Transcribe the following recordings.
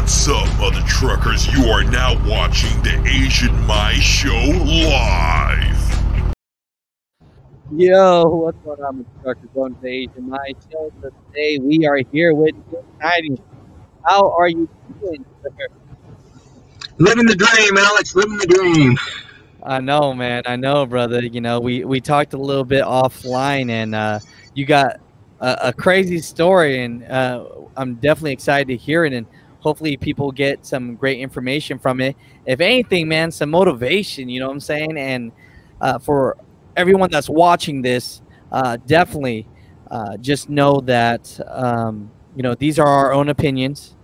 What's up, mother truckers? You are now watching the Asian Mai Show live. Yo, what's going on, Mr. Truckers? Going to the Asian Mai Show. So today we are here with Schneider. How are you doing, sir? Living the dream, Alex. Living the dream. I know, man. I know, brother. You know, we talked a little bit offline, and you got a crazy story, and I'm definitely excited to hear it, and hopefully people get some great information from it. If anything, man, some motivation, you know what I'm saying? And for everyone that's watching this, definitely just know that, you know, these are our own opinions.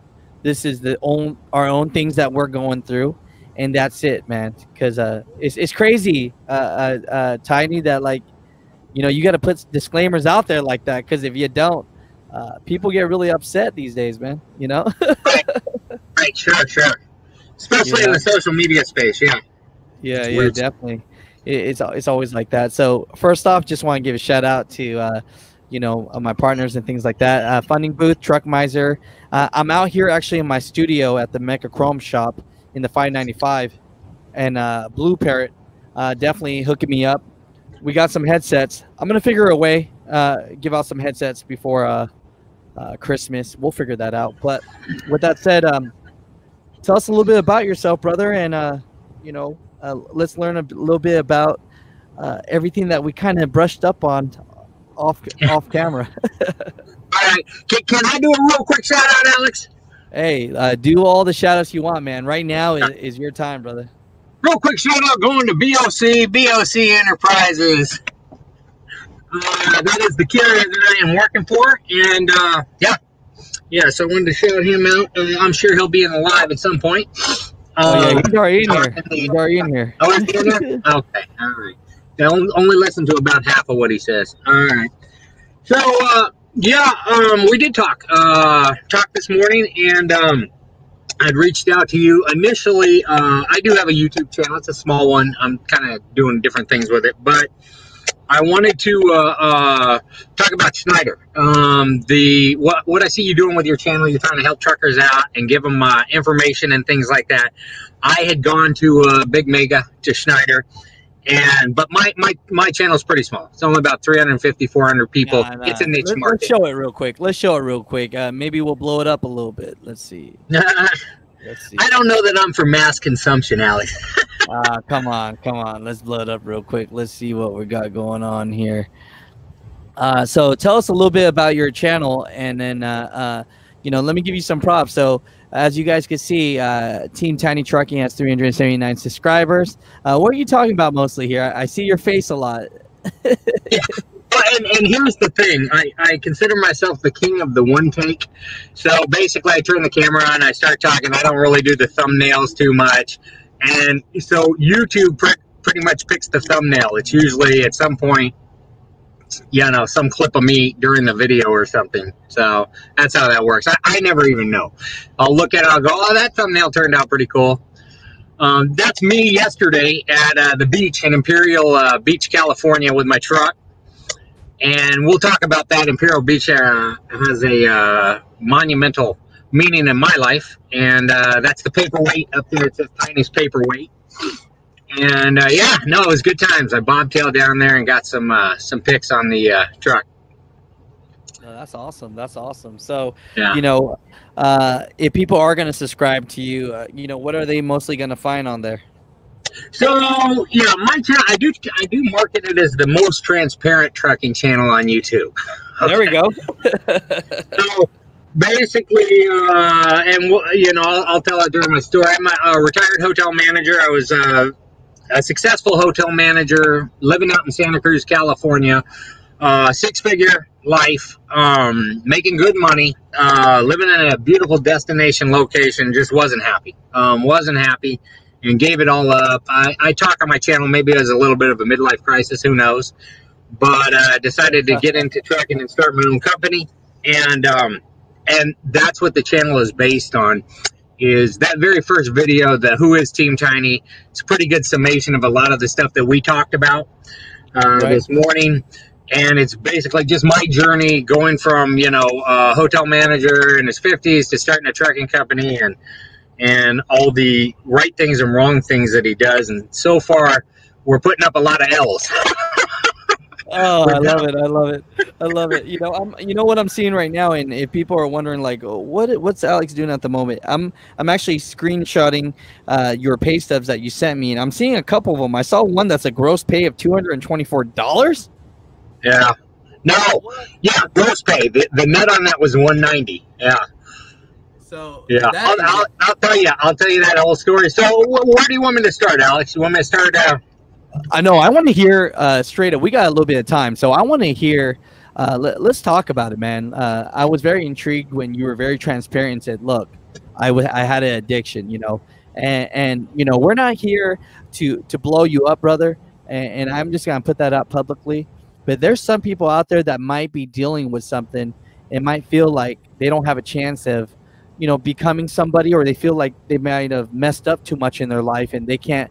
This is our own things that we're going through. And that's it, man, because it's crazy, Tiny, that, like, you know, you got to put disclaimers out there like that, because if you don't, people get really upset these days, man, you know? Right, sure. Especially in the social media space, yeah. Yeah, definitely. It's always like that. So first off, just want to give a shout out to, you know, my partners and things like that. Funding Booth, Truck Miser. I'm out here actually in my studio at the Mecha Chrome shop in the 595, and Blue Parrot definitely hooking me up. We got some headsets. I'm gonna figure a way give out some headsets before Christmas. We'll figure that out. But with that said, tell us a little bit about yourself, brother, and you know, let's learn a little bit about everything that we kind of brushed up on off camera. All right, can I do a real quick shout out, Alex? Hey, do all the shout outs you want, man. Right now is your time, brother. Real quick shout out going to BOC Enterprises. That is the carrier that I am working for, and yeah. So I wanted to shout him out. I'm sure he'll be in the live at some point. Yeah, he's already in here. He's already in here. Oh, he's in there? Okay, all right. I only listen to about half of what he says. All right. So we did talk this morning, and I'd reached out to you initially. I do have a YouTube channel. It's a small one. I'm kind of doing different things with it, but I wanted to talk about Schneider. What I see you doing with your channel, you're trying to help truckers out and give them information and things like that. I had gone to Big Mega to Schneider, but my channel is pretty small. It's only about 350, 400 people. Yeah, it's a niche market. Let's show it real quick. Maybe we'll blow it up a little bit. Let's see. I don't know that I'm for mass consumption, Alex. Come on. Let's blow it up real quick. Let's see what we got going on here. So tell us a little bit about your channel, and then, you know, let me give you some props. So as you guys can see, Team Tiny Trucking has 379 subscribers. What are you talking about mostly here? I see your face a lot. Yeah. And here's the thing. I consider myself the king of the one take. So basically, I turn the camera on, I start talking. I don't really do the thumbnails too much. And so YouTube pretty much picks the thumbnail. It's usually at some point, you know, some clip of me during the video or something. So that's how that works. I never even know. I'll look at it, I'll go, oh, that thumbnail turned out pretty cool. That's me yesterday at the beach in Imperial Beach, California with my truck. And we'll talk about that. Imperial Beach has a monumental meaning in my life. And that's the paperweight up there. It says Tiny's Paperweight. And it was good times. I bobtailed down there and got some pics on the truck. Oh, that's awesome. That's awesome. So, yeah. You know, if people are going to subscribe to you, you know, what are they mostly going to find on there? So, yeah, my channel, I do market it as the most transparent trucking channel on YouTube. Okay. There we go. So, basically, you know, I'll tell it during my story. I'm a retired hotel manager. I was a successful hotel manager living out in Santa Cruz, California. Six-figure life, making good money, living in a beautiful destination location. Just wasn't happy. And gave it all up. I talk on my channel, maybe it was a little bit of a midlife crisis, who knows, but decided to get into trucking and start my own company, and that's what the channel is based on, is that very first video, the Who is Team Tiny. It's a pretty good summation of a lot of the stuff that we talked about this morning. And it's basically just my journey going from, you know, a hotel manager in his 50s to starting a trucking company, and all the right things and wrong things that he does. And so far, we're putting up a lot of L's. Oh, I love it. I love it. I love it. You know, you know what I'm seeing right now, and if people are wondering, like, oh, what's Alex doing at the moment? I'm actually screenshotting your pay stubs that you sent me, and I'm seeing a couple of them. I saw one that's a gross pay of $224. Yeah. No. Yeah, gross pay. The net on that was $190. Yeah. So yeah, I'll tell you that whole story. So where do you want me to start, Alex? You want me to start? I know. I want to hear straight up. We got a little bit of time, so I want to hear. Let's talk about it, man. I was very intrigued when you were very transparent and said, "Look, I had an addiction, you know, and you know, we're not here to blow you up, brother. And I'm just gonna put that out publicly. But there's some people out there that might be dealing with something and might feel like they don't have a chance of, you know, becoming somebody, or they feel like they might have messed up too much in their life and they can't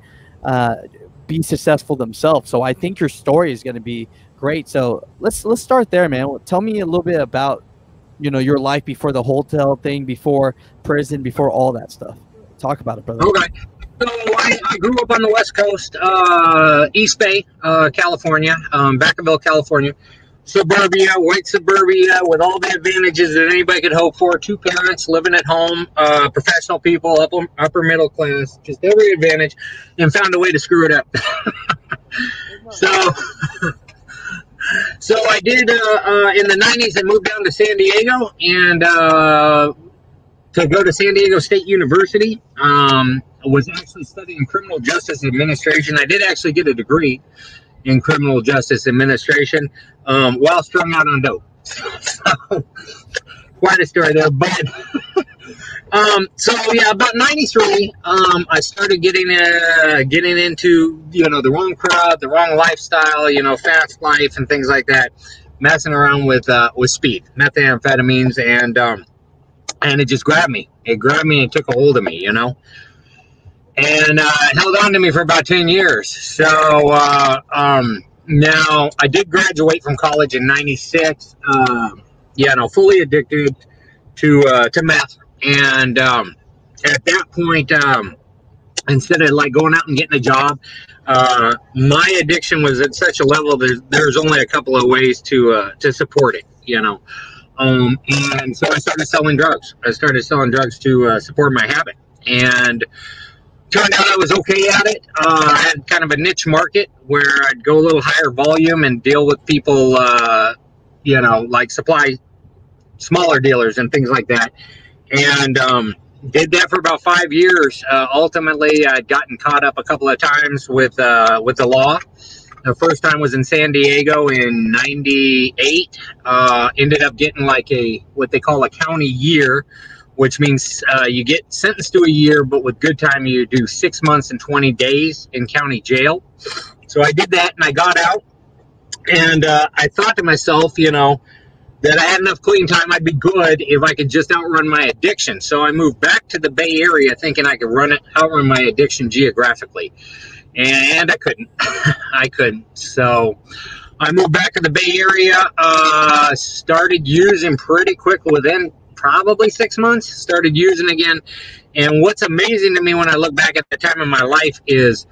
be successful themselves. So I think your story is going to be great. So let's start there, man. Tell me a little bit about, you know, your life before the hotel thing, before prison, before all that stuff. Talk about it, brother. Okay. So I grew up on the West Coast, East Bay, California, Vacaville, California. Suburbia, white suburbia, with all the advantages that anybody could hope for. 2 parents living at home, professional people, upper middle class, just every advantage, and found a way to screw it up. So I did in the 90s. I moved down to San Diego and to go to San Diego State University. Was actually studying criminal justice administration. I did actually get a degree in criminal justice administration while strung out on dope. So, quite a story there. But so yeah, about 93, I started getting into, you know, the wrong crowd, the wrong lifestyle, you know, fast life and things like that, messing around with speed, methamphetamines, and it just grabbed me. It grabbed me and took a hold of me, you know. And held on to me for about 10 years. So now I did graduate from college in 96. Yeah, no, fully addicted to meth. And at that point, instead of like going out and getting a job, my addiction was at such a level there's only a couple of ways to support it, you know. And so I started selling drugs. I started selling drugs to support my habit. And turned out I was okay at it. I had kind of a niche market where I'd go a little higher volume and deal with people, you know, like supply smaller dealers and things like that. And did that for about 5 years. Ultimately, I'd gotten caught up a couple of times with the law. The first time was in San Diego in 98. Ended up getting like what they call a county year, which means you get sentenced to a year, but with good time, you do 6 months and 20 days in county jail. So I did that, and I got out, and I thought to myself, you know, that I had enough clean time, I'd be good if I could just outrun my addiction. So I moved back to the Bay Area thinking I could outrun my addiction geographically, and I couldn't. I couldn't. So I moved back to the Bay Area, started using pretty quick within probably 6 months, started using again. And what's amazing to me when I look back at the time of my life is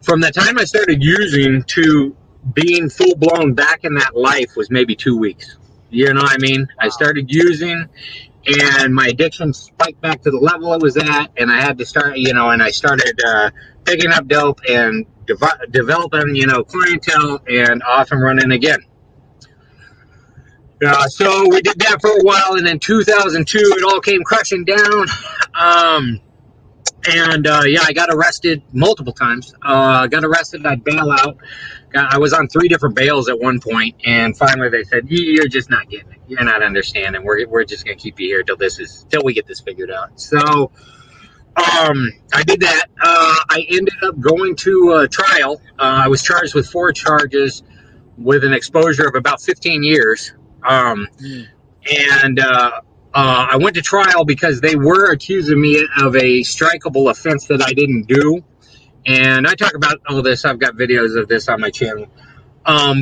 from the time I started using to being full-blown back in that life was maybe 2 weeks. You know what I mean? I started using and my addiction spiked back to the level it was at, and I had to start, you know, and I started picking up dope and developing, you know, clientele, and off and running again. So we did that for a while, and in 2002, it all came crashing down. Yeah, I got arrested multiple times. Got arrested, I'd bail out. I was on 3 different bails at one point, and finally they said, "You're just not getting it. You're not understanding. We're just gonna keep you here till we get this figured out." So I did that. I ended up going to trial. I was charged with 4 charges with an exposure of about 15 years. I went to trial because they were accusing me of a strikeable offense that I didn't do. And I talk about all this. I've got videos of this on my channel.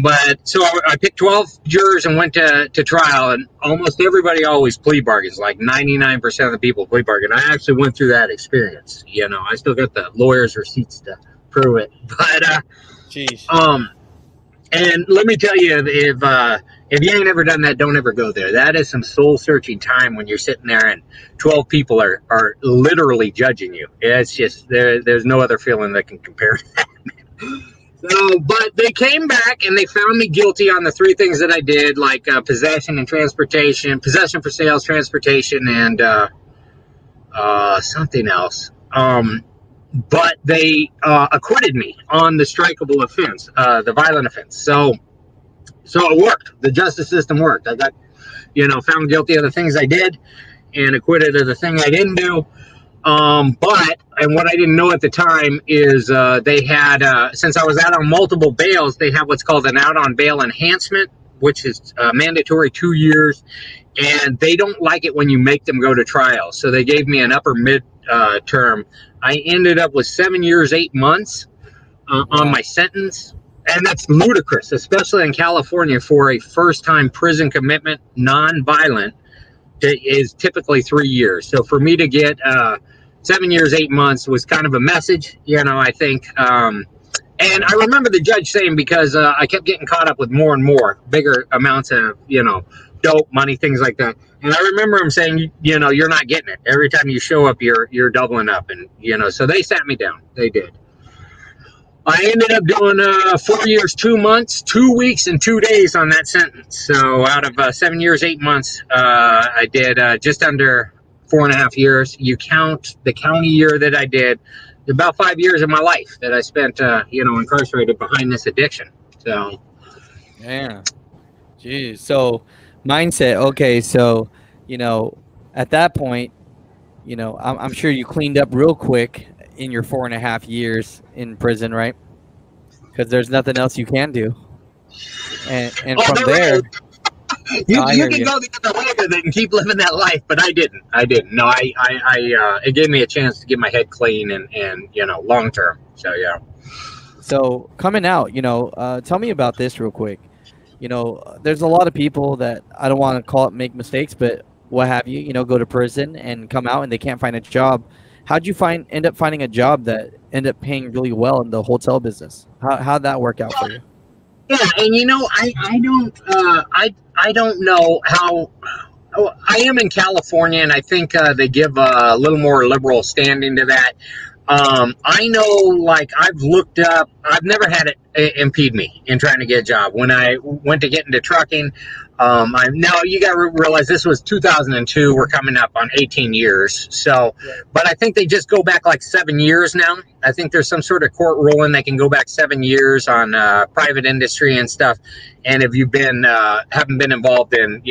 But so I picked 12 jurors and went to trial, and almost everybody always plea bargains. Like 99% of the people plea bargain. I actually went through that experience. You know, I still got the lawyer's receipts to prove it. But Jeez. and let me tell you, if you ain't ever done that, don't ever go there. That is some soul searching time when you're sitting there and 12 people are literally judging you. It's just there's no other feeling that can compare to that. So, but they came back and they found me guilty on the 3 things that I did, like possession and transportation, possession for sales, transportation, and something else. But they acquitted me on the strikeable offense, the violent offense. So it worked. The justice system worked. I got, found guilty of the things I did and acquitted of the thing I didn't do. And what I didn't know at the time is they had, since I was out on multiple bails, they have what's called an out on bail enhancement, which is mandatory 2 years. And they don't like it when you make them go to trial. So they gave me an upper mid term. I ended up with 7 years, 8 months on my sentence. And that's ludicrous, especially in California for a first-time prison commitment, non-violent, is typically 3 years. So for me to get 7 years, 8 months was kind of a message, I think. And I remember the judge saying, because I kept getting caught up with more and more, bigger amounts of, dope, money, things like that. And I remember him saying, you're not getting it. Every time you show up, you're doubling up. And, so they sat me down. They did. I ended up doing 4 years, 2 months, 2 weeks, and 2 days on that sentence. So out of 7 years, 8 months, I did just under 4.5 years. You count the county year that I did, about 5 years of my life that I spent, incarcerated behind this addiction. So, yeah, geez. So, mindset. Okay, so at that point, I'm sure you cleaned up real quick in your 4.5 years in prison, right? Because there's nothing else you can do. And from there, you can go the other way with it and keep living that life, but I didn't. No, it gave me a chance to get my head clean and long term. So yeah. So coming out, tell me about this real quick. There's a lot of people that, I don't want to call it make mistakes, but what have you, go to prison and come out and they can't find a job. How'd you end up finding a job that ended up paying really well in the hotel business? How'd that work out for you? Yeah, and I don't know how. I am in California, and I think they give a little more liberal standing to that. I know, like, I've looked up, I've never had it impede me in trying to get a job. When I went to get into trucking, now you got to realize this was 2002. We're coming up on 18 years. So, but I think they just go back like 7 years now. I think there's some sort of court ruling they can go back 7 years on private industry and stuff. And if you've been, haven't been involved in,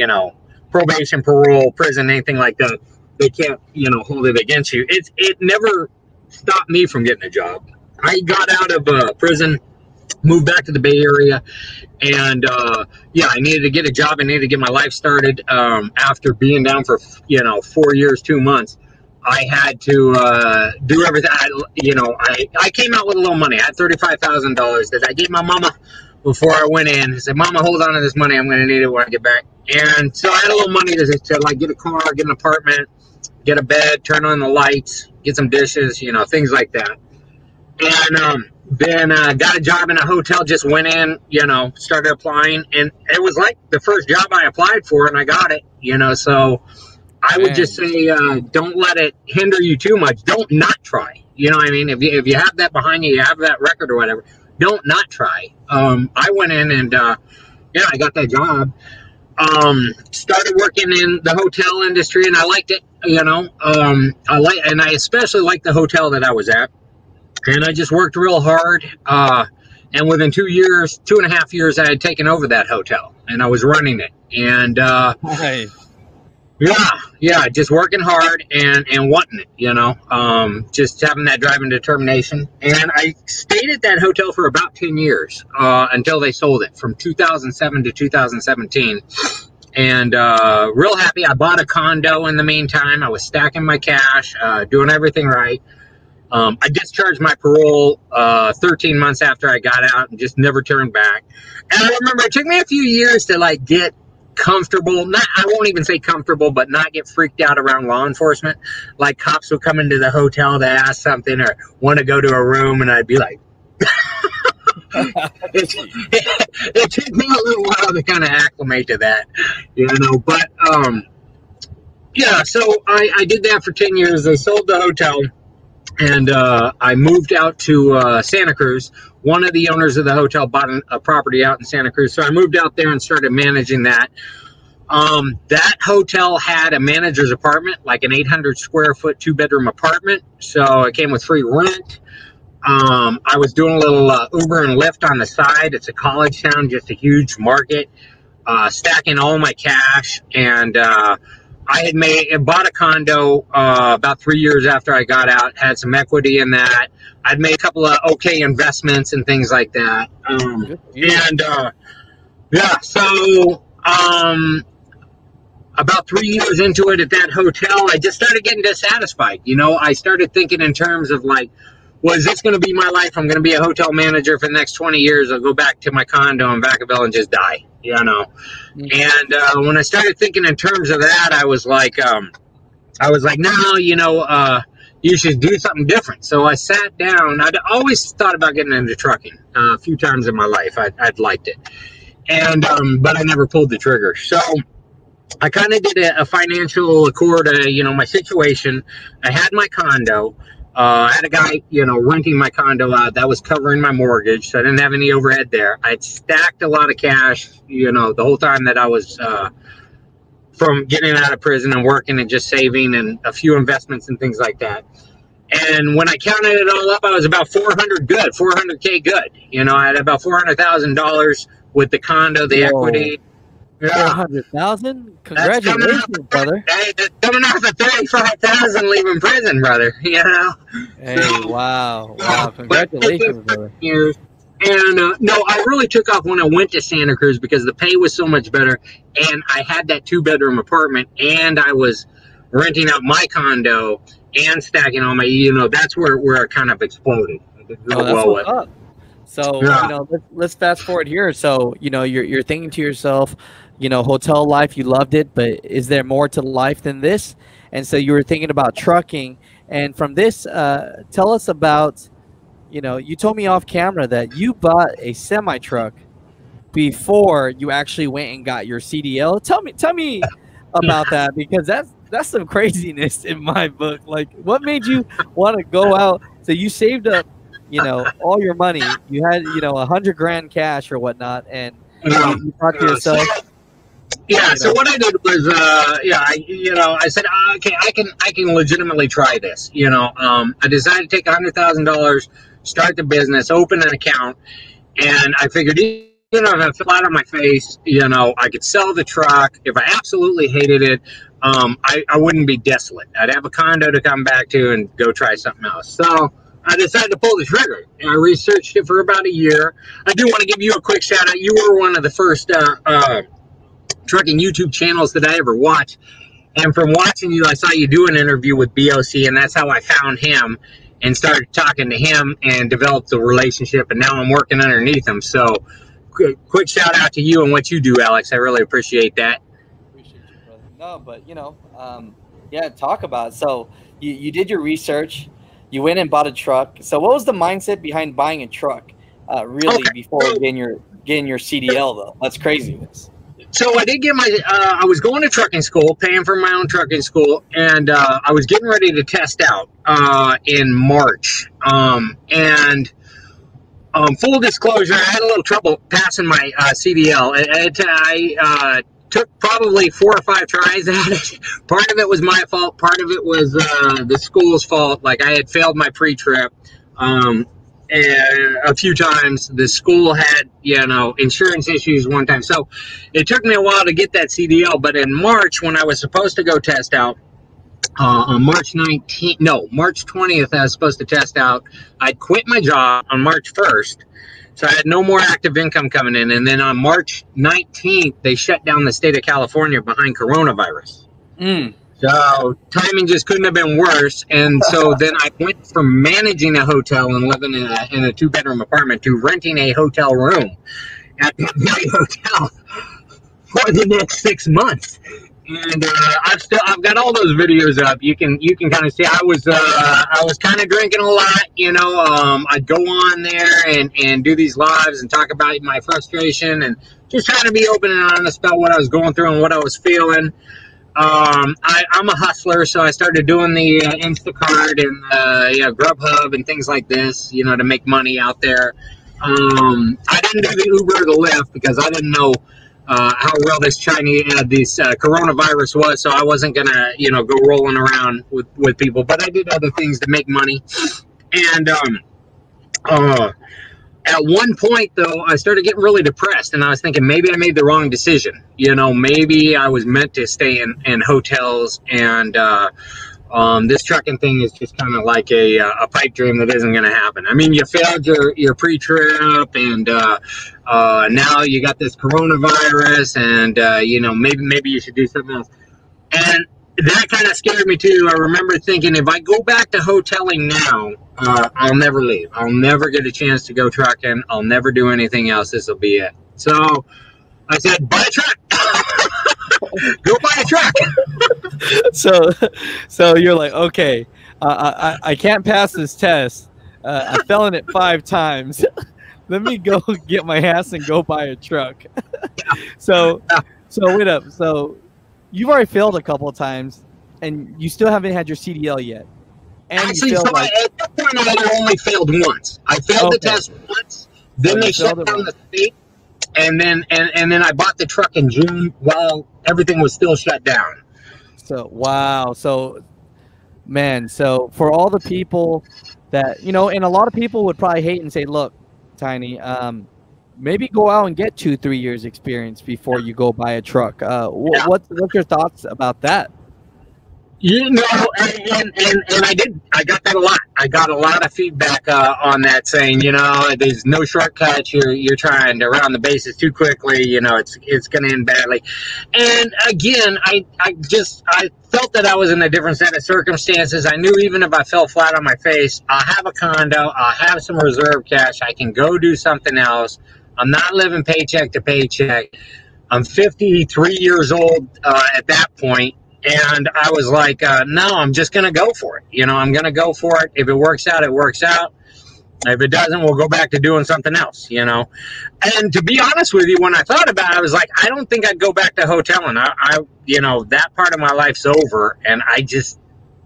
probation, parole, prison, anything like that, they can't, hold it against you. It never stopped me from getting a job. I got out of prison, moved back to the Bay Area, and I needed to get a job. I needed to get my life started. After being down for 4 years, 2 months, I had to do everything. I came out with a little money. I had $35,000 that I gave my mama before I went in. I said, "Mama, hold on to this money. I'm going to need it when I get back." And so I had a little money to like get a car, get an apartment, get a bed, turn on the lights, get some dishes, things like that. And then got a job in a hotel, just went in, started applying. And it was like the first job I applied for, and I got it, So I would just say, don't let it hinder you too much. Don't not try. You know what I mean? If you have that behind you, you have that record or whatever, don't not try. I went in and, I got that job. Started working in the hotel industry, and I liked it. I especially liked the hotel that I was at, and I just worked real hard. And within 2.5 years, I had taken over that hotel, and I was running it. And just working hard and wanting it. Just having that drive and determination. And I stayed at that hotel for about 10 years until they sold it, from 2007 to 2017. And real happy. I bought a condo in the meantime. I was stacking my cash, doing everything right. I discharged my parole 13 months after I got out and just never turned back. And I remember it took me a few years to like get comfortable. Not, I won't even say comfortable, but not get freaked out around law enforcement. Like cops would come into the hotel to ask something or want to go to a room, and I'd be like, it took me a little while to kind of acclimate to that, you know. But yeah, so I did that for 10 years. I sold the hotel, and I moved out to Santa Cruz. One of the owners of the hotel bought a property out in Santa Cruz, so I moved out there and started managing that. That hotel had a manager's apartment, like an 800 square foot 2-bedroom apartment, so it came with free rent. I was doing a little Uber and Lyft on the side. It's a college town, just a huge market, stacking all my cash. And I had bought a condo about 3 years after I got out, had some equity in that. I'd made a couple of okay investments and things like that. Yeah, so about 3 years into it at that hotel, I just started getting dissatisfied. You know, I started thinking in terms of like, was this going to be my life? I'm going to be a hotel manager for the next 20 years. I'll go back to my condo in Vacaville and just die, you know? And when I started thinking in terms of that, I was like, no, you know, you should do something different. So I sat down. I'd always thought about getting into trucking a few times in my life. I'd liked it. And, but I never pulled the trigger. So I kind of did a financial accord, you know, my situation. I had my condo. I had a guy, you know, renting my condo out that was covering my mortgage, so I didn't have any overhead there. I'd stacked a lot of cash, you know, the whole time that I was from getting out of prison and working and just saving and a few investments and things like that. And when I counted it all up, I was about 400K good. You know, I had about $400,000 with the condo, the equity. Yeah. 400,000? Congratulations, brother. Hey, that's coming off of 35,000 leaving prison, brother. You know. Hey, wow, congratulations, brother. And no, I really took off when I went to Santa Cruz because the pay was so much better, and I had that 2-bedroom apartment, and I was renting out my condo and stacking all my, you know, that's where it kind of exploded. That's what's up. So, you know, let's fast forward here. So, you know, you're thinking to yourself, you know, hotel life, you loved it, but is there more to life than this? And so you were thinking about trucking. And from this, tell us about, you know, you told me off camera that you bought a semi-truck before you actually went and got your CDL. Tell me about that, because that's some craziness in my book. Like, what made you want to go out? So you saved up, you know, all your money. You had, you know, $100 grand cash or whatnot, and you thought to yourself, so what I did was, I said, okay, I can legitimately try this. You know, I decided to take $100,000, start the business, open an account, and I figured, you know, if I fell out on my face, you know, I could sell the truck. If I absolutely hated it, I wouldn't be desolate. I'd have a condo to come back to and go try something else. So I decided to pull the trigger, and I researched it for about a year. I do want to give you a quick shout out. You were one of the first trucking YouTube channels that I ever watched. And from watching you, I saw you do an interview with BOC, and that's how I found him and started talking to him and developed a relationship. And now I'm working underneath him. So quick shout out to you and what you do, Alex. I really appreciate that. Appreciate you, brother. No, but, you know, yeah, talk about it. So you did your research. You went and bought a truck. So what was the mindset behind buying a truck, before getting your CDL, though? That's craziness. So I did get my, I was going to trucking school, paying for my own trucking school, and I was getting ready to test out in March. Full disclosure, I had a little trouble passing my CDL. I took probably 4 or 5 tries at it. Part of it was my fault. Part of it was the school's fault. Like, I had failed my pre-trip a few times. The school had, you know, insurance issues one time. So it took me a while to get that CDL. But in March, when I was supposed to go test out, on March 20th, I was supposed to test out. I quit my job on March 1st. So I had no more active income coming in. And then on March 19th, they shut down the state of California behind coronavirus. So timing just couldn't have been worse. And so then I went from managing a hotel and living in a 2-bedroom apartment to renting a hotel room at that very hotel for the next 6 months. And I've got all those videos up. You can kind of see I was kind of drinking a lot, you know. I'd go on there and do these lives and talk about my frustration and just trying to be open and honest about what I was going through and what I was feeling. I'm a hustler, so I started doing the Instacart and Grubhub and things like this, you know, to make money out there. I didn't do the Uber or the Lyft because I didn't know how real this coronavirus was, so I wasn't gonna, you know, go rolling around with people. But I did other things to make money, and at one point, though, I started getting really depressed, and I was thinking maybe I made the wrong decision. You know, maybe I was meant to stay in hotels, and this trucking thing is just kind of like a pipe dream that isn't going to happen. I mean, you failed your pre-trip, and now you got this coronavirus, and you know, maybe you should do something else. And that kind of scared me too. I remember thinking, if I go back to hoteling now, I'll never leave. I'll never get a chance to go trucking. I'll never do anything else. This will be it. So I said, buy a truck. Go buy a truck. So you're like, okay, I can't pass this test. I fell in it 5 times. Let me go get my ass and go buy a truck. So wait up. So you've already failed a couple of times, and you still haven't had your CDL yet. And actually, you so like, at that point, I only failed once. I failed the test once. Then they shut down the state, and then I bought the truck in June while everything was still shut down. So wow. So man, so for all the people that, you know, and a lot of people would probably hate and say, look, Tiny, maybe go out and get 2-3 years experience before you go buy a truck. What's your thoughts about that? You know, and I got that a lot. I got a lot of feedback on that, saying, you know, there's no shortcuts. You're trying to round the bases too quickly. You know, it's going to end badly. And again, I felt that I was in a different set of circumstances. I knew even if I fell flat on my face, I'll have a condo, I'll have some reserve cash, I can go do something else. I'm not living paycheck to paycheck. I'm 53 years old at that point. And I was like, no, I'm just going to go for it. You know, I'm going to go for it. If it works out, it works out. If it doesn't, we'll go back to doing something else, you know. And to be honest with you, when I thought about it, I was like, I don't think I'd go back to hoteling. I you know, that part of my life's over, and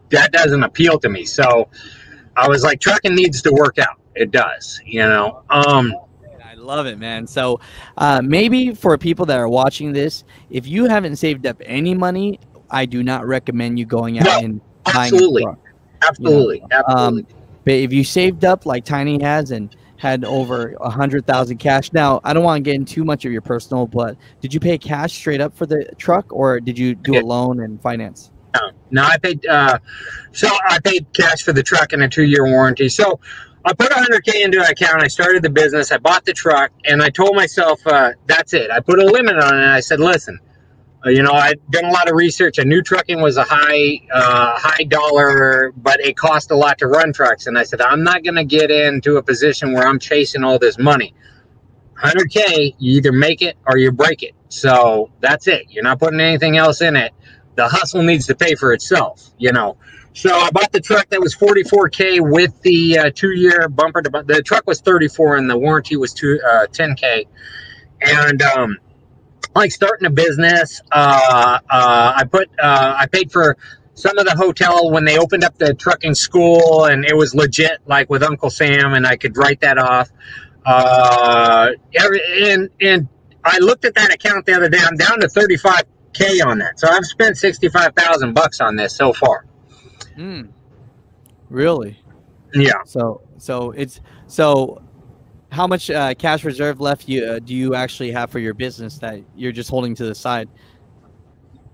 that doesn't appeal to me. So I was like, trucking needs to work out. It does, you know. I love it, man. So maybe for people that are watching this, if you haven't saved up any money, I do not recommend you going out and buying a truck. Absolutely. But if you saved up like Tiny has and had over 100,000 cash, now I don't want to get into too much of your personal, but did you pay cash straight up for the truck, or did you do a loan and finance? No, I paid. So I paid cash for the truck and a 2-year warranty. So I put $100K into an account. I started the business. I bought the truck, and I told myself, that's it. I put a limit on it. I said, listen. You know, I'd done a lot of research. I knew trucking was a high dollar, but it cost a lot to run trucks. And I said, I'm not going to get into a position where I'm chasing all this money. 100K, you either make it or you break it. So that's it. You're not putting anything else in it. The hustle needs to pay for itself, you know. So I bought the truck that was $44K with the 2-year bumper. The truck was $34 and the warranty was $10K. And like starting a business, I paid for some of the hotel when they opened up the trucking school, and it was legit, like with Uncle Sam, and I could write that off. And I looked at that account the other day. I'm down to $35K on that, so I've spent $65,000 on this so far. Really? Yeah. So how much cash reserve left do you actually have for your business that you're just holding to the side?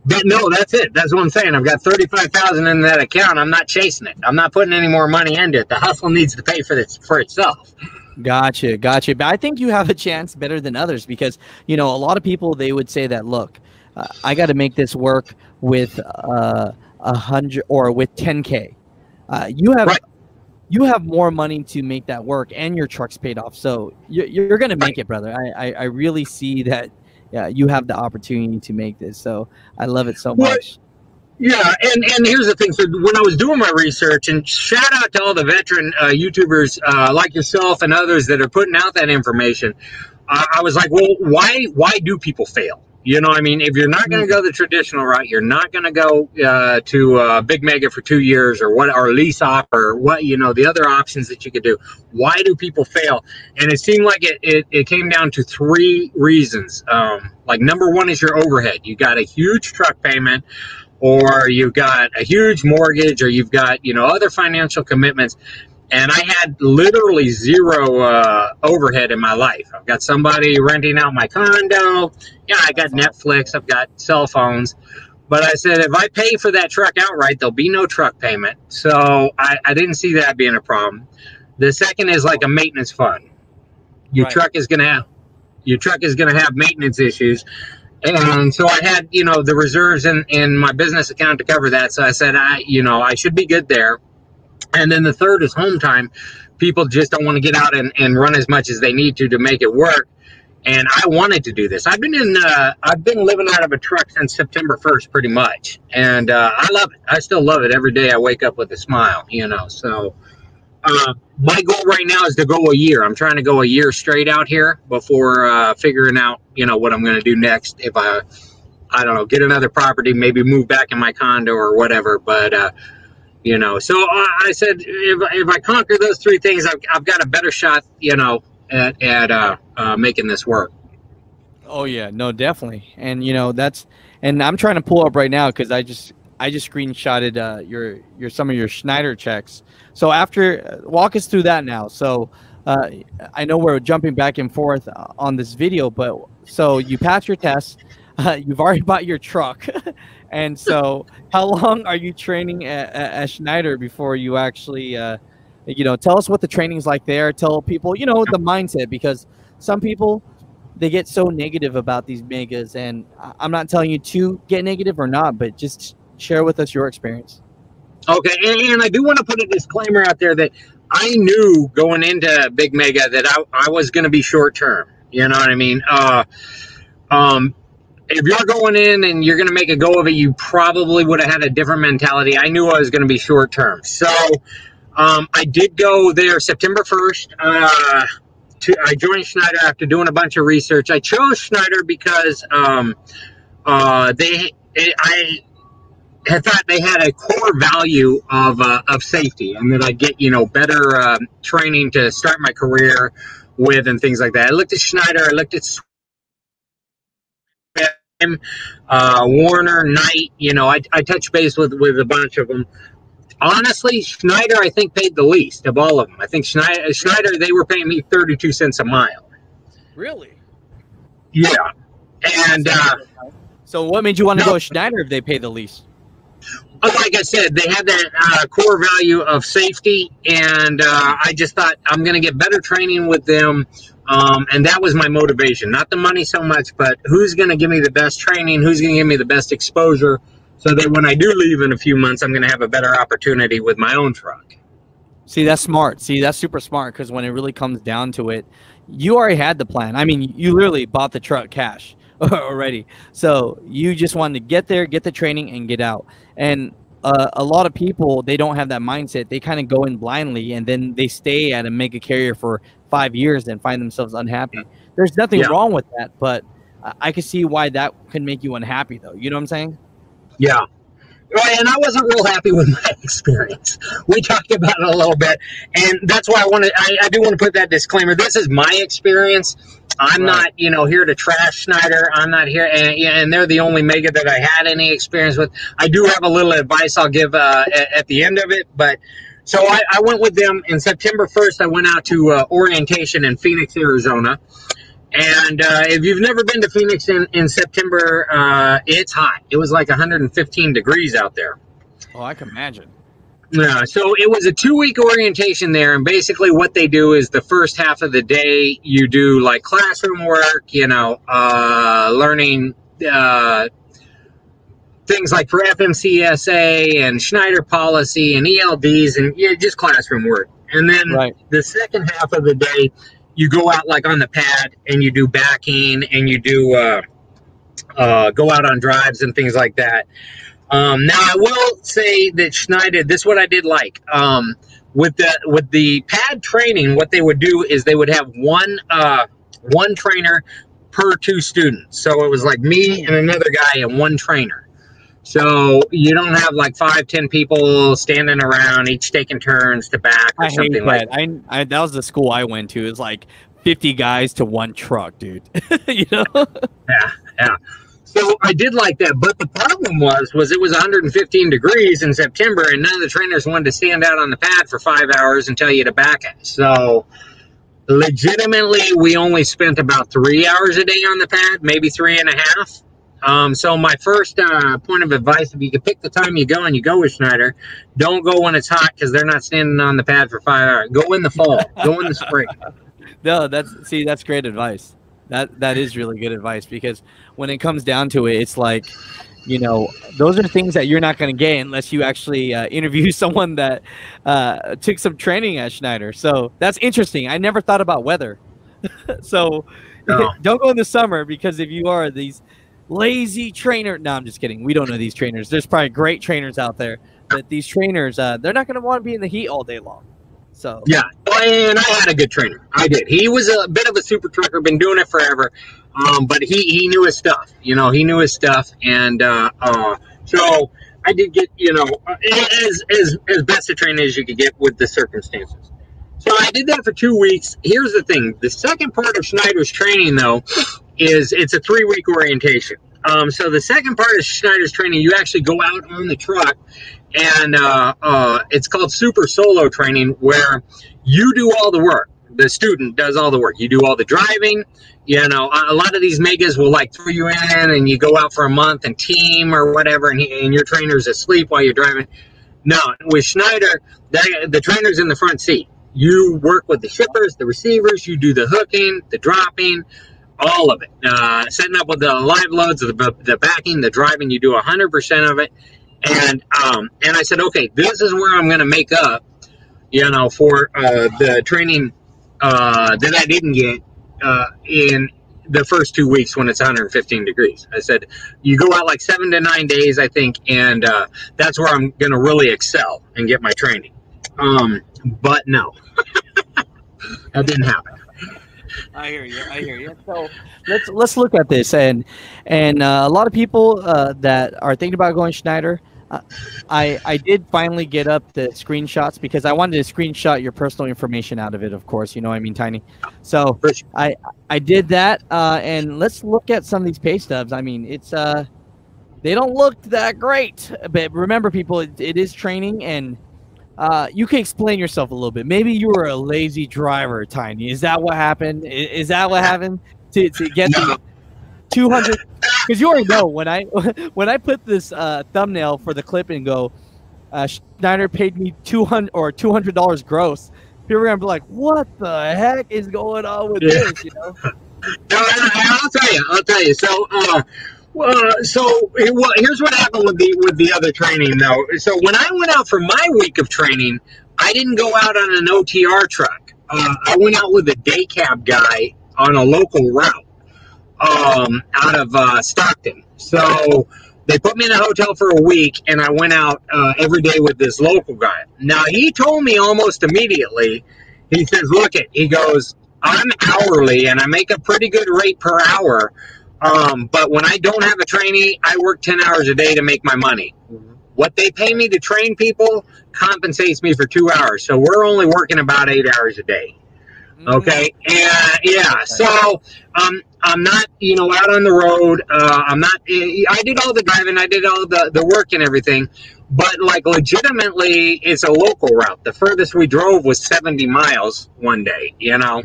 But no, that's it. That's what I'm saying. I've got $35,000 in that account. I'm not chasing it. I'm not putting any more money into it. The hustle needs to pay for itself. Gotcha. But I think you have a chance better than others because, you know, a lot of people, they would say that, look, I got to make this work with 100 or with 10K, you have Right. you have more money to make that work, and your truck's paid off. So you're gonna make it, brother. I really see that. Yeah, you have the opportunity to make this. So I love it so much. Yeah, and here's the thing. So when I was doing my research, and shout out to all the veteran YouTubers like yourself and others that are putting out that information, I was like, well, why do people fail? You know, I mean, if you're not going to go the traditional route, you're not going to go to Big Mega for 2 years or lease off or what, you know, the other options that you could do. Why do people fail? And it seemed like it came down to 3 reasons. Like number 1 is your overhead. You got a huge truck payment, or you've got a huge mortgage, or you've got, you know, other financial commitments. And I had literally 0 overhead in my life. I've got somebody renting out my condo. Yeah, I got Netflix. I've got cell phones. But I said, if I pay for that truck outright, there'll be no truck payment. So I didn't see that being a problem. The second is like a maintenance fund. Your truck is going to have maintenance issues. And so I had, you know, the reserves in my business account to cover that. So I said, I should be good there. And then the third is home time. People just don't want to get out and run as much as they need to make it work. And I wanted to do this. I've been living out of a truck since September 1st, pretty much. And I love it. I still love it. Every day I wake up with a smile, you know. So my goal right now is to go a year. I'm trying to go a year straight out here before figuring out, you know, what I'm going to do next. If I don't know, get another property, maybe move back in my condo or whatever. But you know, so I said, if I conquer those 3 things, I've got a better shot, you know, at making this work. Oh yeah, no, definitely. And you know, and I'm trying to pull up right now because I just screenshotted your some of your Schneider checks. So after, walk us through that now. So I know we're jumping back and forth on this video, but so you passed your test, you've already bought your truck. And so how long are you training at Schneider before you actually, you know, tell us what the training's like there. Tell people, you know, the mindset, because some people, they get so negative about these megas. And I'm not telling you to get negative or not, but just share with us your experience. Okay. And I do want to put a disclaimer out there that I knew going into Big Mega that I was going to be short term. You know what I mean? If you're going in and you're going to make a go of it, you probably would have had a different mentality. I knew I was going to be short term. So I did go there September 1st. I joined Schneider after doing a bunch of research. I chose Schneider because I had thought they had a core value of safety, and that I'd get, you know, better training to start my career with and things like that. I looked at Schneider. I looked at Warner, Knight, you know, I touched base with a bunch of them. Honestly, Schneider, I think, paid the least of all of them. I think Schneider, they were paying me 32 cents a mile. Really? Yeah. And so what made you want to go to Schneider if they pay the least? Like I said, they had that core value of safety, and I just thought I'm going to get better training with them. And that was my motivation, not the money so much, but who's going to give me the best training, who's going to give me the best exposure, so that when I do leave in a few months, I'm going to have a better opportunity with my own truck. See, that's smart. See, that's super smart, because when it really comes down to it, you already had the plan. I mean, you literally bought the truck cash already. So you just wanted to get there, get the training, and get out. And a lot of people, they don't have that mindset. They kind of go in blindly, and then they stay at a mega carrier for 5 years and find themselves unhappy. There's nothing wrong with that, but I can see why that can make you unhappy, though. You know what I'm saying? Yeah. And I wasn't real happy with my experience. We talked about it a little bit, and that's why I do want to put that disclaimer. This is my experience. I'm not, you know, here to trash Schneider. I'm not here, and they're the only mega that I had any experience with. I do have a little advice I'll give at the end of it, but so I went with them in September 1st. I went out to orientation in Phoenix, Arizona. And if you've never been to Phoenix in September, it's hot. It was like 115 degrees out there. Oh, I can imagine. Yeah, so it was a 2-week orientation there, and basically what they do is the first half of the day you do like classroom work, you know, learning things like for FMCSA and Schneider policy and ELDs and just classroom work. And then the second half of the day, you go out like on the pad and you do backing and you do go out on drives and things like that. Now I will say that Schneider, this is what I did like. With the pad training, what they would do is they would have one trainer per 2 students. So it was like me and another guy and one trainer. So you don't have like 5-10 people standing around, each taking turns to back or something like that. That was the school I went to. It's like 50 guys to one truck, dude. You know? Yeah. So I did like that, but the problem was it was 115 degrees in September, and none of the trainers wanted to stand out on the pad for 5 hours and tell you to back it. So legitimately, we only spent about 3 hours a day on the pad, maybe 3.5. So my first point of advice, if you can pick the time you go and you go with Schneider, don't go when it's hot because they're not standing on the pad for 5 hours. Go in the fall. Go in the spring. No, that's great advice. That is really good advice, because when it comes down to it, it's like, you know, those are things that you're not going to get unless you actually interview someone that took some training at Schneider. So that's interesting. I never thought about weather. So don't go in the summer, because if you are these lazy trainer, no, I'm just kidding. We don't know these trainers. There's probably great trainers out there, but these trainers, they're not going to want to be in the heat all day long. So yeah, and I had a good trainer. I did. He was a bit of a super trucker, been doing it forever, but he knew his stuff. You know, he knew his stuff, and so I did get, you know, as best a trainer as you could get with the circumstances. So I did that for 2 weeks. Here's the thing: the second part of Schneider's training, though, is it's a 3-week orientation. So the second part of Schneider's training, you actually go out on the truck, and it's called super solo training, where you do all the work. The student does all the work. You do all the driving. You know, a lot of these megas will like throw you in and you go out for a month and team or whatever, and your trainer's asleep while you're driving. No, with Schneider, the trainer's in the front seat. You work with the shippers, the receivers, you do the hooking, the dropping, all of it. Setting up with the live loads, the backing, the driving, you do 100% of it. And I said, okay, this is where I'm going to make up, you know, for the training that I didn't get in the first 2 weeks when it's 115 degrees. I said, you go out like 7 to 9 days, I think, and that's where I'm going to really excel and get my training. But no, that didn't happen. I hear you. So let's look at this, and a lot of people that are thinking about going Schneider, I did finally get up the screenshots, because I wanted to screenshot your personal information out of it, of course, you know what I mean, Tiny. So I did that, and let's look at some of these pay stubs. I mean, it's they don't look that great, but remember, people, it is training, and you can explain yourself a little bit. Maybe you were a lazy driver, Tiny. Is that what happened? Is that what happened to get the 200? Because you already know, when I put this thumbnail for the clip and go, Schneider paid me $200 gross, people are gonna be like, what the heck is going on with this? You know? I'll tell you. So here's what happened with the other training, though. So when I went out for my week of training, I didn't go out on an OTR truck. I went out with a day cab guy on a local route out of Stockton. So they put me in a hotel for a week, and I went out every day with this local guy. Now, he told me almost immediately, he says, look it, he goes, I'm hourly, and I make a pretty good rate per hour. But when I don't have a trainee, I work 10 hours a day to make my money. What they pay me to train people compensates me for 2 hours. So we're only working about 8 hours a day. Okay. And yeah. So, I'm not, you know, out on the road. I'm not, I did all the driving. I did all the work and everything, but like legitimately it's a local route. The furthest we drove was 70 miles one day, you know?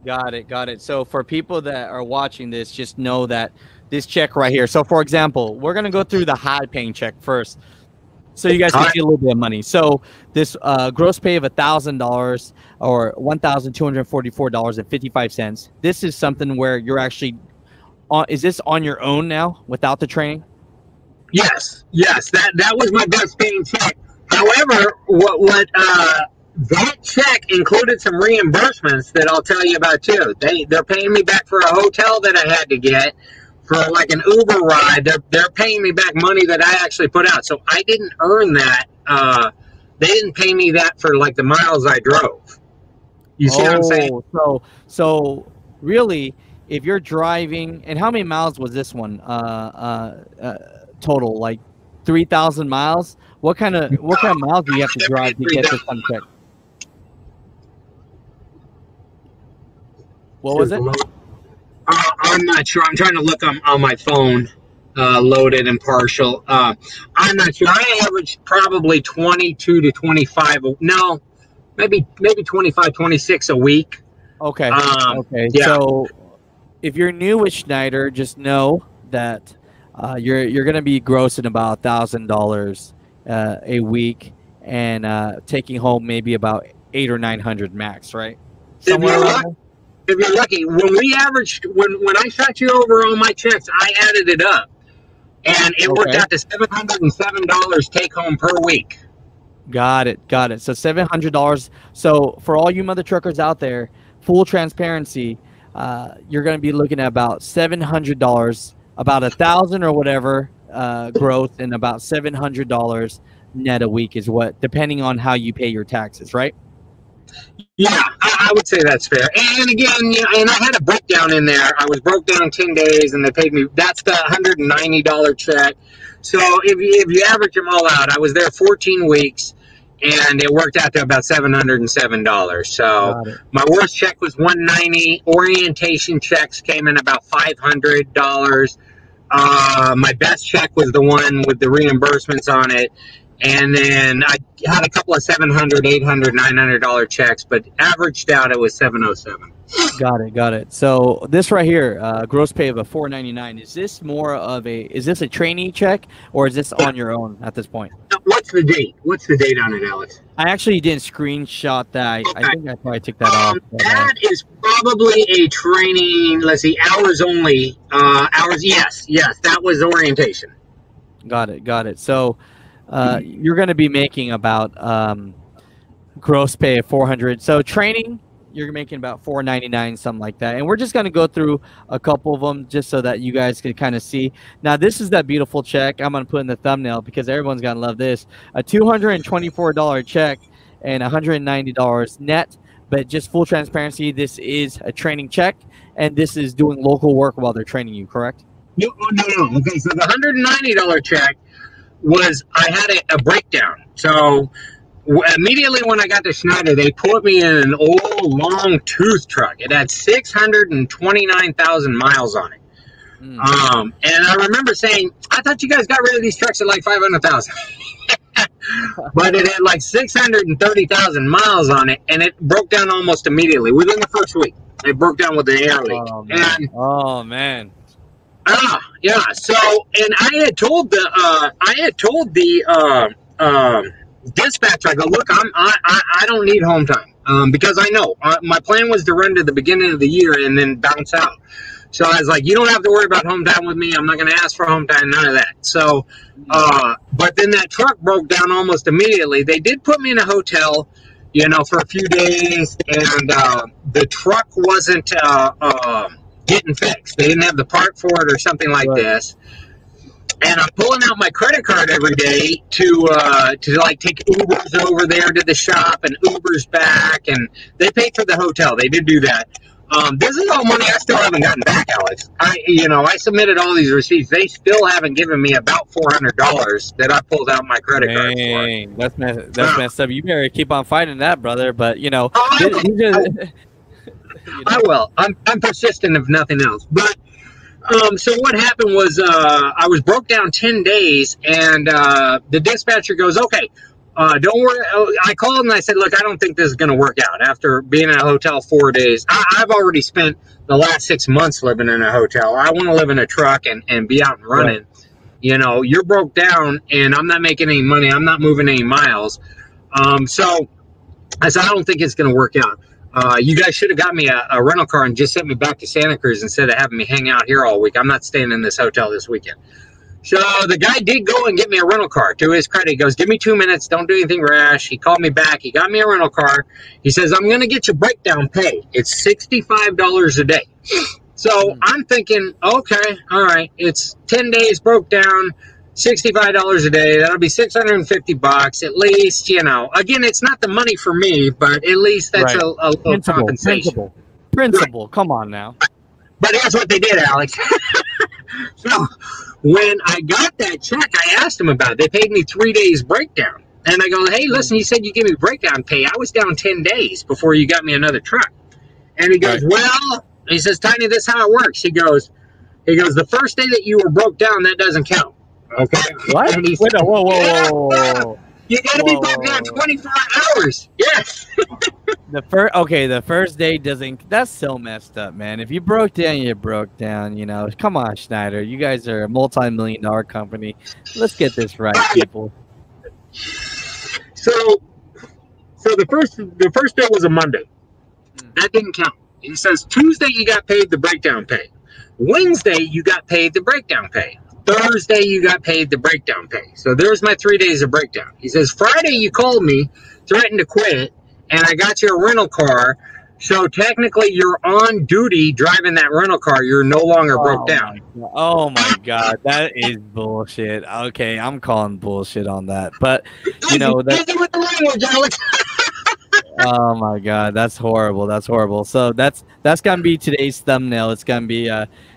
Got it. So for people that are watching this, just know that this check right here. So for example, we're going to go through the high paying check first, so you guys can see a little bit of money. So this gross pay of $1,000 or $1,244.55. This is something where you're actually on. Is this on your own now without the training? Yes, that was my best paying check. However, what that check included some reimbursements that I'll tell you about too. They're paying me back for a hotel that I had to get, for like an Uber ride. They're paying me back money that I actually put out. So I didn't earn that. They didn't pay me that for like the miles I drove. You see what I'm saying? So really, if you're driving, and how many miles was this one total? Like 3,000 miles? What kind of miles do you have to drive to get this uncheck? What was it? I'm not sure. I'm trying to look on my phone, loaded and partial. I'm not sure. I averaged probably 22 to 25. No, maybe 25, 26 a week. Okay. Okay. Yeah. So if you're new with Schneider, just know that you're going to be grossing about $1,000 a week, and taking home maybe about 800 or 900 max, right? Somewhere around. If you're lucky, when we averaged, when I shot you over on my checks, I added it up, and it worked out to $707 take home per week. Got it. So $700. So for all you mother truckers out there, full transparency, you're going to be looking at about $700, about $1,000 or whatever growth, and about $700 net a week is what, depending on how you pay your taxes, right? Yeah, I would say that's fair. And again, yeah, and I had a breakdown in there. I was broke down 10 days, and they paid me. That's the $190 check. So if you average them all out, I was there 14 weeks, and it worked out to about $707. So my worst check was $190. Orientation checks came in about $500. My best check was the one with the reimbursements on it. And then I had a couple of $700, $800, $900 checks, but averaged out it was $707. Got it. So this right here, gross pay of a $499. Is this more of is this a trainee check, or is this on your own at this point? What's the date? What's the date on it, Alex? I actually didn't screenshot that. I think I probably took that off. That is probably a training. Let's see, hours only. Hours. Yes. That was orientation. Got it. So. You're going to be making about gross pay of $400. So training, you're making about $499, something like that. And we're just going to go through a couple of them just so that you guys can kind of see. Now, this is that beautiful check I'm going to put in the thumbnail because everyone's going to love this. A $224 check and $190 net. But just full transparency, this is a training check, and this is doing local work while they're training you, correct? No. Okay, so the $190 check was, I had a breakdown. So immediately when I got to Schneider, they put me in an old long tooth truck. It had 629,000 miles on it. And I remember saying, I thought you guys got rid of these trucks at like 500,000. But it had like 630,000 miles on it, and it broke down almost immediately within the first week. It broke down with the air leak. Oh man. Yeah. So, and I had told the dispatcher, I go, look, I don't need home time, because I know my plan was to run to the beginning of the year and then bounce out. So I was like, you don't have to worry about home time with me. I'm not going to ask for home time, none of that. So, but then that truck broke down almost immediately. They did put me in a hotel, for a few days, and the truck wasn't getting fixed. They didn't have the part for it or something like this. And I'm pulling out my credit card every day to like take Ubers over there to the shop and Ubers back, and they paid for the hotel. They did do that. This is all money I still haven't gotten back, Alex. I submitted all these receipts. They still haven't given me about $400 that I pulled out my credit card for. That's messed up. You better keep on fighting that, brother. But I will. I'm persistent if nothing else. But so what happened was I was broke down 10 days, and the dispatcher goes, okay, don't worry. I called and I said, look, I don't think this is going to work out after being in a hotel 4 days. I've already spent the last 6 months living in a hotel. I want to live in a truck and be out and running. Right. You're broke down, and I'm not making any money. I'm not moving any miles. So I said, I don't think it's going to work out. You guys should have got me a rental car and just sent me back to Santa Cruz instead of having me hang out here all week. I'm not staying in this hotel this weekend. So the guy did go and get me a rental car. To his credit, he goes, give me 2 minutes. Don't do anything rash. He called me back. He got me a rental car. He says, I'm going to get you breakdown pay. It's $65 a day. So I'm thinking, okay, all right. It's 10 days broke down, $65 a day. That'll be $650 at least, you know. Again, it's not the money for me, but at least that's a little compensation. Principle. Right. Come on now. But that's what they did, Alex. So when I got that check, I asked them about it. They paid me 3 days breakdown. And I go, hey, listen, you said you give me breakdown pay. I was down 10 days before you got me another truck. And he goes, well, he says, Tiny, this is how it works. He goes, the first day that you were broke down, that doesn't count. Okay. What? And he said, whoa. You got to be broke down 24 hours. Yes. The first day doesn't. That's so messed up, man. If you broke down, you broke down. You know, come on, Schneider. You guys are a multi-million-dollar company. Let's get this right, people. So the first day was a Monday. That didn't count. He says Tuesday you got paid the breakdown pay. Wednesday you got paid the breakdown pay. Thursday you got paid the breakdown pay. So there's my 3 days of breakdown. He says Friday you called me, threatened to quit, and I got you a rental car. So technically you're on duty driving that rental car. You're no longer broke down. Oh my God, that is bullshit. Okay, I'm calling bullshit on that. But you know that. With the language, Alex. Oh my God, that's horrible. That's horrible. So that's gonna be today's thumbnail. It's gonna be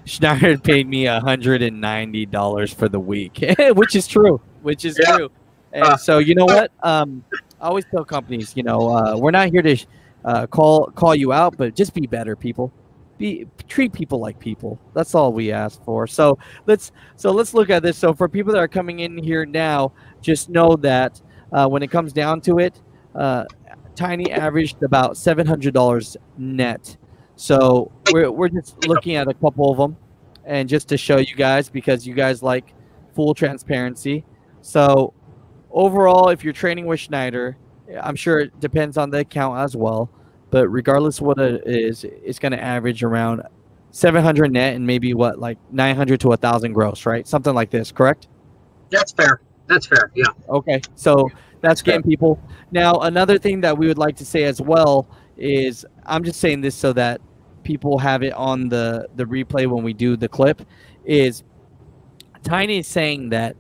Schneider paid me $190 for the week, which is true. True. And so you know what? I always tell companies, you know, we're not here to call you out, but just be better, people. Treat people like people. That's all we ask for. So let's look at this. So for people that are coming in here now, just know that when it comes down to it, Tiny averaged about $700 net. So we're just looking at a couple of them, and just to show you guys, because you guys like full transparency. So overall, if you're training with Schneider, I'm sure it depends on the account as well, but regardless of what it is, it's going to average around 700 net and maybe what, like 900 to 1,000 gross, right? Something like this, correct? That's fair. Yeah. Okay, so that's getting people. Now, another thing that we would like to say as well is, I'm just saying this so that people have it on the replay when we do the clip, is Tiny is saying that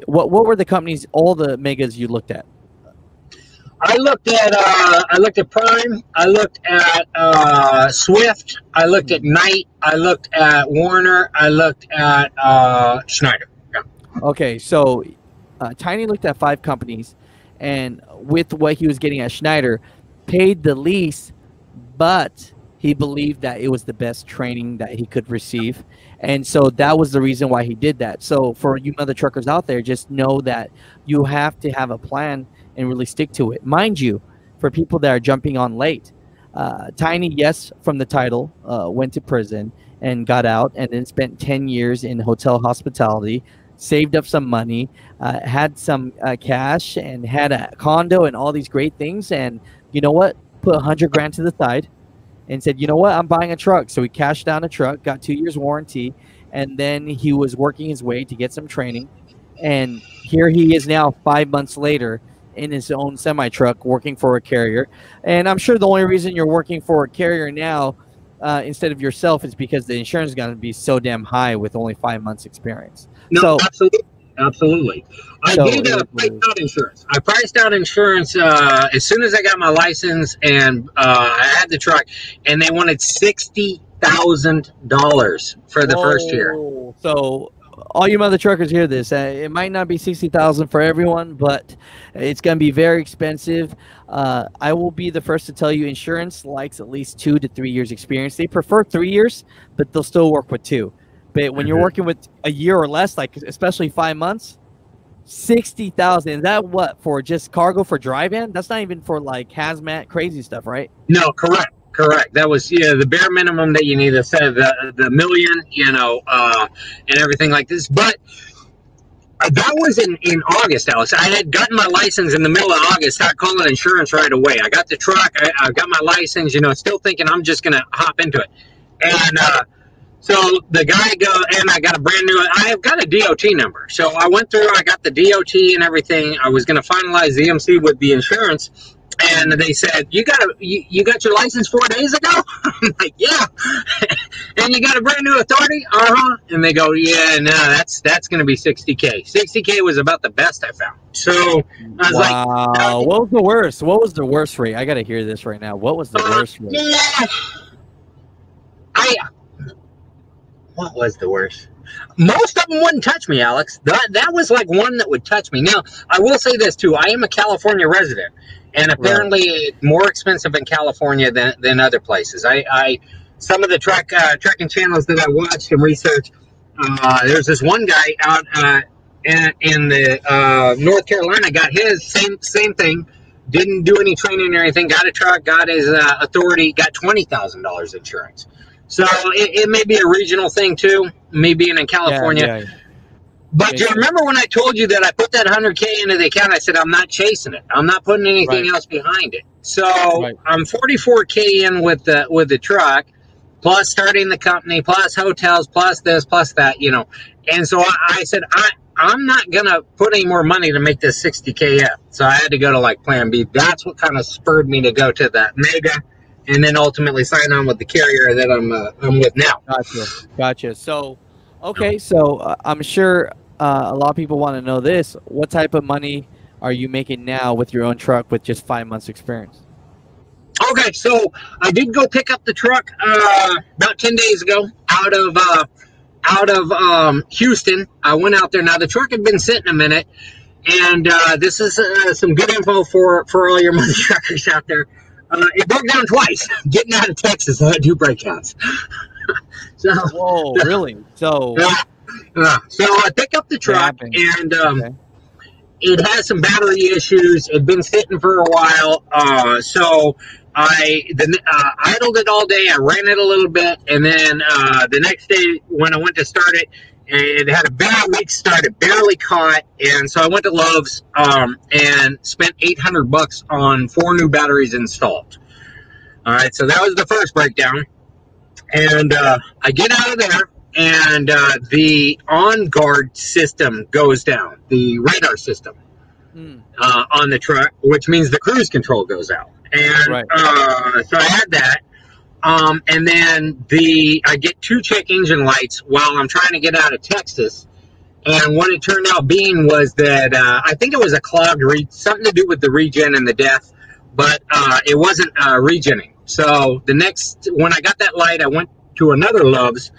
what were the companies, all the megas you looked at? I looked at Prime. I looked at Swift. I looked at Knight. I looked at Warner. I looked at Schneider. Yeah. Okay, so Tiny looked at 5 companies, and with what he was getting at Schneider, paid the least, but he believed that it was the best training that he could receive. And so that was the reason why he did that. So for you other truckers out there, just know that you have to have a plan and really stick to it. Mind you, for people that are jumping on late, Tiny, yes, from the title, went to prison and got out, and then spent 10 years in hotel hospitality, saved up some money, had some cash, and had a condo and all these great things. And you know what? Put 100 grand to the side and said, you know what? I'm buying a truck. So he cashed down a truck, got 2 years warranty, and then he was working his way to get some training. And here he is now 5 months later in his own semi-truck working for a carrier. And I'm sure the only reason you're working for a carrier now instead of yourself is because the insurance is going to be so damn high with only 5 months experience. No, so, absolutely. I did price out insurance. I priced out insurance as soon as I got my license, and I had the truck, and they wanted $60,000 for the first year. So all you mother truckers hear this. It might not be $60,000 for everyone, but it's going to be very expensive. I will be the first to tell you, insurance likes at least 2 to 3 years experience. They prefer 3 years, but they'll still work with 2. But when you're working with a year or less, like especially 5 months, 60,000. Is that what, for just cargo for dry van? That's not even for like hazmat crazy stuff, right? No, correct. That was the bare minimum that you need to set the million, and everything like this. But that was in August, Alex. I had gotten my license in the middle of August. Started calling insurance right away. I got the truck. I got my license. Still thinking I'm just gonna hop into it, and So the guy and I got a brand new. I've got a DOT number. So I went through. I got the DOT and everything. I was going to finalize the MC with the insurance, and they said, you got your license 4 days ago? I'm like, yeah. And you got a brand new authority? And they go, yeah, no, that's going to be $60K. $60K was about the best I found. So I was like, what was the worst? What was the worst rate? I got to hear this right now. What was the worst rate? Yeah. What was the worst? Most of them wouldn't touch me, Alex. That was like one that would touch me. Now, I will say this too. I am a California resident, and apparently it's more expensive in California than other places. I some of the trekking channels that I watched and researched, there's this one guy out in the North Carolina, got his same thing. Didn't do any training or anything. Got a truck, got his authority, got $20,000 insurance. So it may be a regional thing too, me being in California. Yeah. But do you remember when I told you that I put that $100K into the account? I said, I'm not chasing it. I'm not putting anything else behind it. So I'm $44K in with the truck, plus starting the company, plus hotels, plus this, plus that, you know. And so I said, I'm not going to put any more money to make this $60K up. So I had to go to like plan B. That's what kind of spurred me to go to that mega, and then ultimately sign on with the carrier that I'm with now. Gotcha. So, okay, so I'm sure a lot of people want to know this. What type of money are you making now with your own truck with just 5 months experience? Okay, so I did go pick up the truck about 10 days ago out of Houston. I went out there. Now, the truck had been sitting a minute, and this is some good info for all your money truckers out there. It broke down twice. Getting out of Texas, I had 2 breakdowns. Whoa, really? So I pick up the truck, and it has some battery issues. It'd been sitting for a while, so I idled it all day. I ran it a little bit, and then the next day when I went to start it, it had a bad weak start. It barely caught, and so I went to Love's and spent $800 on 4 new batteries installed. All right, so that was the first breakdown, and I get out of there, and the on-guard system goes down, the radar system on the truck, which means the cruise control goes out, and so I had that. And then I get 2 check engine lights while I'm trying to get out of Texas. And what it turned out being was that I think it was a clogged something to do with the regen and the depth, but it wasn't regening. So when I got that light, I went to another Love's,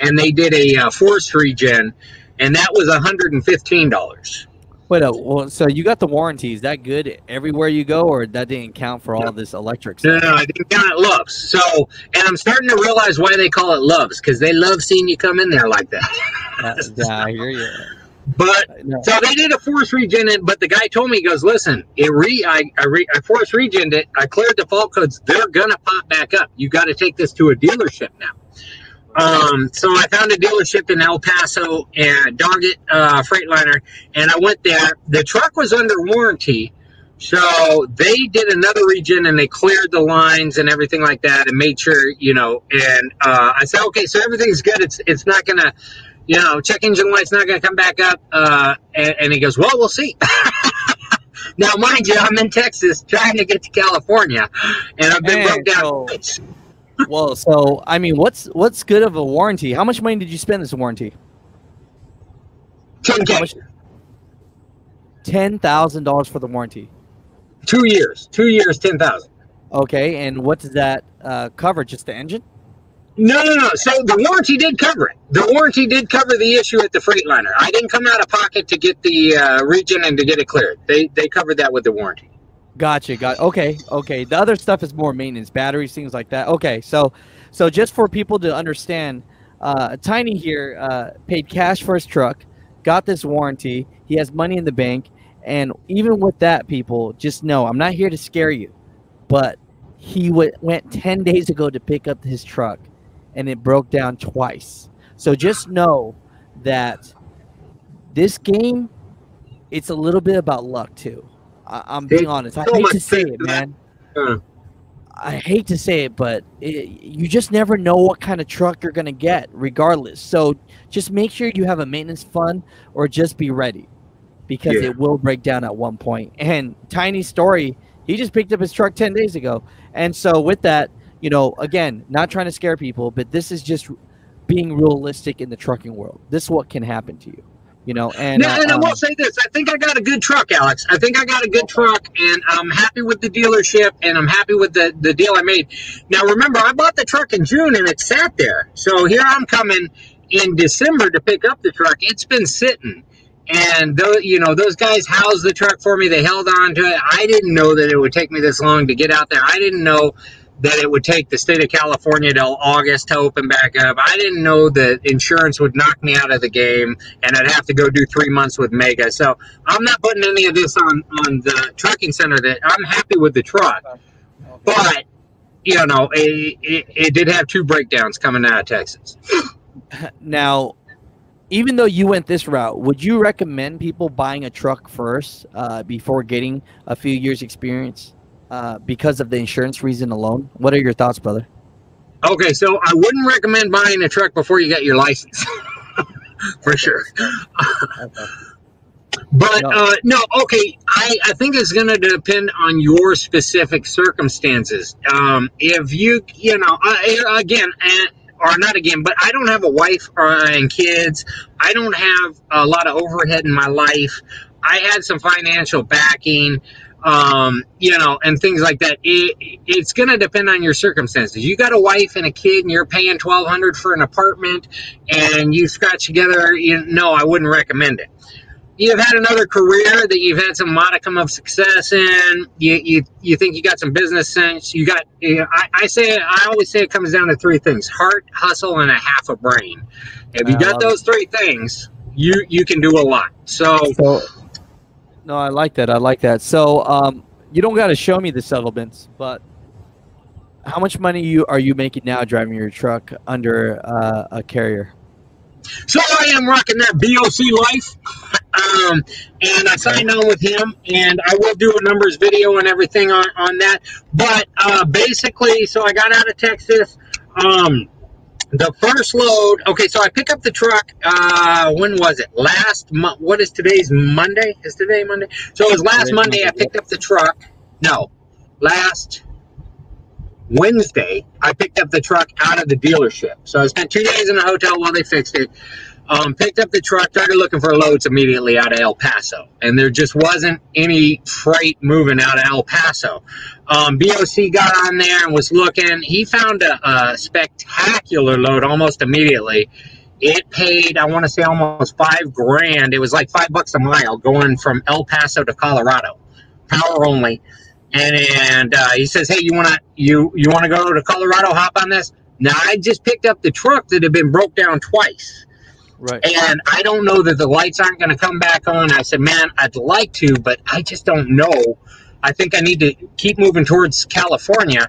and they did a force regen, and that was $115. Wait, well, so you got the warranty. Is that good everywhere you go, or that didn't count for all this electric stuff? No, I didn't count at Love's. So, and I'm starting to realize why they call it Love's, because they love seeing you come in there like that. Yeah, I hear you. But so they did a force regen, but the guy told me, he goes, listen, I force regened it. I cleared the fault codes. They're gonna pop back up. You got to take this to a dealership now. So I found a dealership in El Paso and Doggett Freightliner, and I went there. The truck was under warranty, so they did another regen, and they cleared the lines and everything like that, and made sure, and I said, okay, so everything's good. It's not gonna, check engine light's not gonna come back up. And he goes, well, we'll see. Now, mind you, I'm in Texas trying to get to California, and I've been broke down. Well, so I mean, what's good of a warranty? How much money did you spend this warranty? $10,000. $10,000 for the warranty. 2 years. 2 years, $10,000. Okay, and what does that cover? Just the engine? No. So the warranty did cover it. The warranty did cover the issue at the Freightliner. I didn't come out of pocket to get the regen and to get it cleared. They covered that with the warranty. Gotcha. Okay. The other stuff is more maintenance, batteries, things like that. Okay, so just for people to understand, Tiny here paid cash for his truck, got this warranty. He has money in the bank, and even with that, people, just know I'm not here to scare you, but he went 10 days ago to pick up his truck, and it broke down twice. So just know that this game, it's a little bit about luck too. I'm being honest. I hate to say it, man. I hate to say it, but you just never know what kind of truck you're going to get regardless. So just make sure you have a maintenance fund or just be ready, because it will break down at one point. And Tiny story, he just picked up his truck 10 days ago. And so with that, you know, again, not trying to scare people, but this is just being realistic in the trucking world. This is what can happen to you. You know, and I will say this. I think I got a good truck, Alex. I think I got a good truck, and I'm happy with the dealership, and I'm happy with the deal I made. Now, remember, I bought the truck in June, and it sat there. So here I'm coming in December to pick up the truck. It's been sitting. And, those guys housed the truck for me. They held on to it. I didn't know that it would take me this long to get out there. I didn't know that it would take the state of California till August to open back up. I didn't know that insurance would knock me out of the game and I'd have to go do 3 months with Mega. So I'm not putting any of this on the trucking center. That I'm happy with the truck. But, it did have 2 breakdowns coming out of Texas. Now, even though you went this route, would you recommend people buying a truck first before getting a few years experience? Because of the insurance reason alone? What are your thoughts, brother? Okay, so I wouldn't recommend buying a truck before you get your license. For sure. Okay. But okay, I think it's going to depend on your specific circumstances. If you, again, or not again, but I don't have a wife and kids. I don't have a lot of overhead in my life. I had some financial backing. And things like that. It's going to depend on your circumstances. You got a wife and a kid and you're paying $1,200 for an apartment and you scratch together, no, I wouldn't recommend it. You've had another career that you've had some modicum of success in. You think you got some business sense. You got, I always say it comes down to 3 things: heart, hustle, and a half a brain. If you got those 3 things, you can do a lot. So no, I like that. I like that. So, you don't got to show me the settlements, but how much money are you making now driving your truck under a carrier? So I am rocking that BOC life, and I signed on with him, and I will do a numbers video and everything on that. But basically, so I got out of Texas. The first load, okay, so I pick up the truck, when was it? Last month. What is today's Monday? Is today Monday? So it was last Monday I picked up the truck. No, last Wednesday I picked up the truck out of the dealership. So I spent 2 days in a hotel while they fixed it. Picked up the truck, started looking for loads immediately out of El Paso. And there just wasn't any freight moving out of El Paso. BOC got on there and was looking. He found a spectacular load almost immediately. It paid, I want to say, almost $5,000. It was like $5 a mile going from El Paso to Colorado, power only. And he says, "Hey, you wanna go to Colorado? Hop on this." Now I just picked up the truck that had been broke down twice. Right. And I don't know that the lights aren't going to come back on. I said, "Man, I'd like to, but I just don't know. I think I need to keep moving towards California."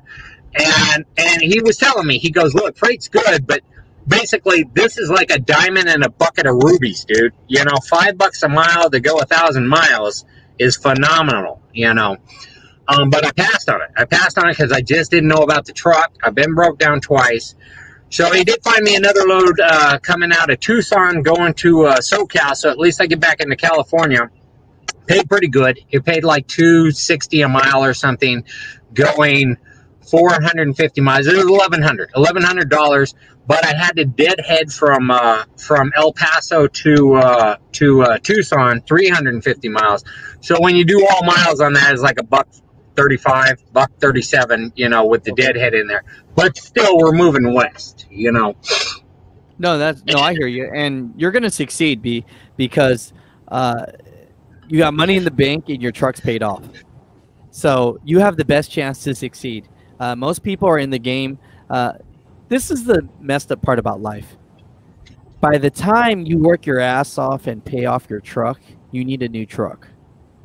And he was telling me, he goes, "Look, freight's good, but basically this is like a diamond in a bucket of rubies, dude. $5 a mile to go 1,000 miles is phenomenal, But I passed on it. I passed on it because I just didn't know about the truck. I've been broke down twice. So he did find me another load coming out of Tucson going to SoCal, so at least I get back into California. Paid pretty good. It paid like $260 a mile or something, going 450 miles. It was $1,100, but I had to deadhead from El Paso to Tucson, 350 miles. So when you do all miles on that, it's like $1.35, $1.37, with the deadhead in there. But still, we're moving west, No, I hear you, and you're gonna succeed, because you got money in the bank and your truck's paid off, so you have the best chance to succeed. Most people are in the game. This is the messed up part about life. By the time you work your ass off and pay off your truck, you need a new truck.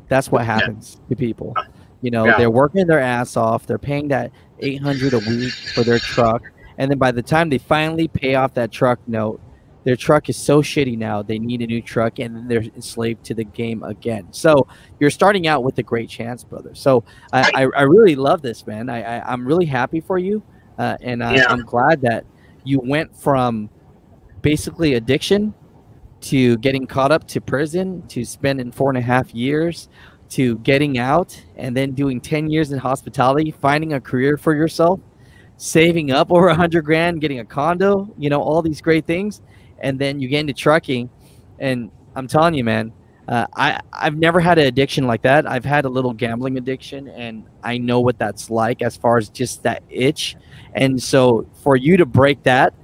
That's what happens to people. They're working their ass off. They're paying that $800 a week for their truck. And then by the time they finally pay off that truck note, their truck is so shitty now, they need a new truck, and then they're enslaved to the game again. So you're starting out with a great chance, brother. So I really love this, man. I'm really happy for you, and I'm glad that you went from basically addiction to getting caught up to prison to spending 4.5 years to getting out and then doing 10 years in hospitality, finding a career for yourself, saving up over 100 grand, getting a condo, you know, all these great things. And then you get into trucking, and I'm telling you, man, I've never had an addiction like that. I've had a little gambling addiction, and I know what that's like as far as just that itch. And so for you to break that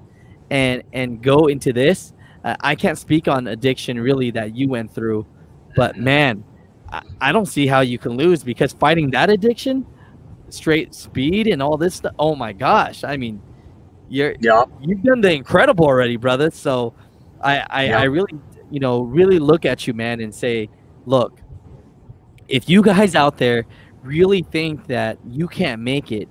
and go into this, I can't speak on addiction really that you went through, but man, I don't see how you can lose, because fighting that addiction, straight speed and all this stuff, oh my gosh, I mean, you've done the incredible already, brother. So I really, you know, really look at you, man, and say, look, if you guys out there really think that you can't make it,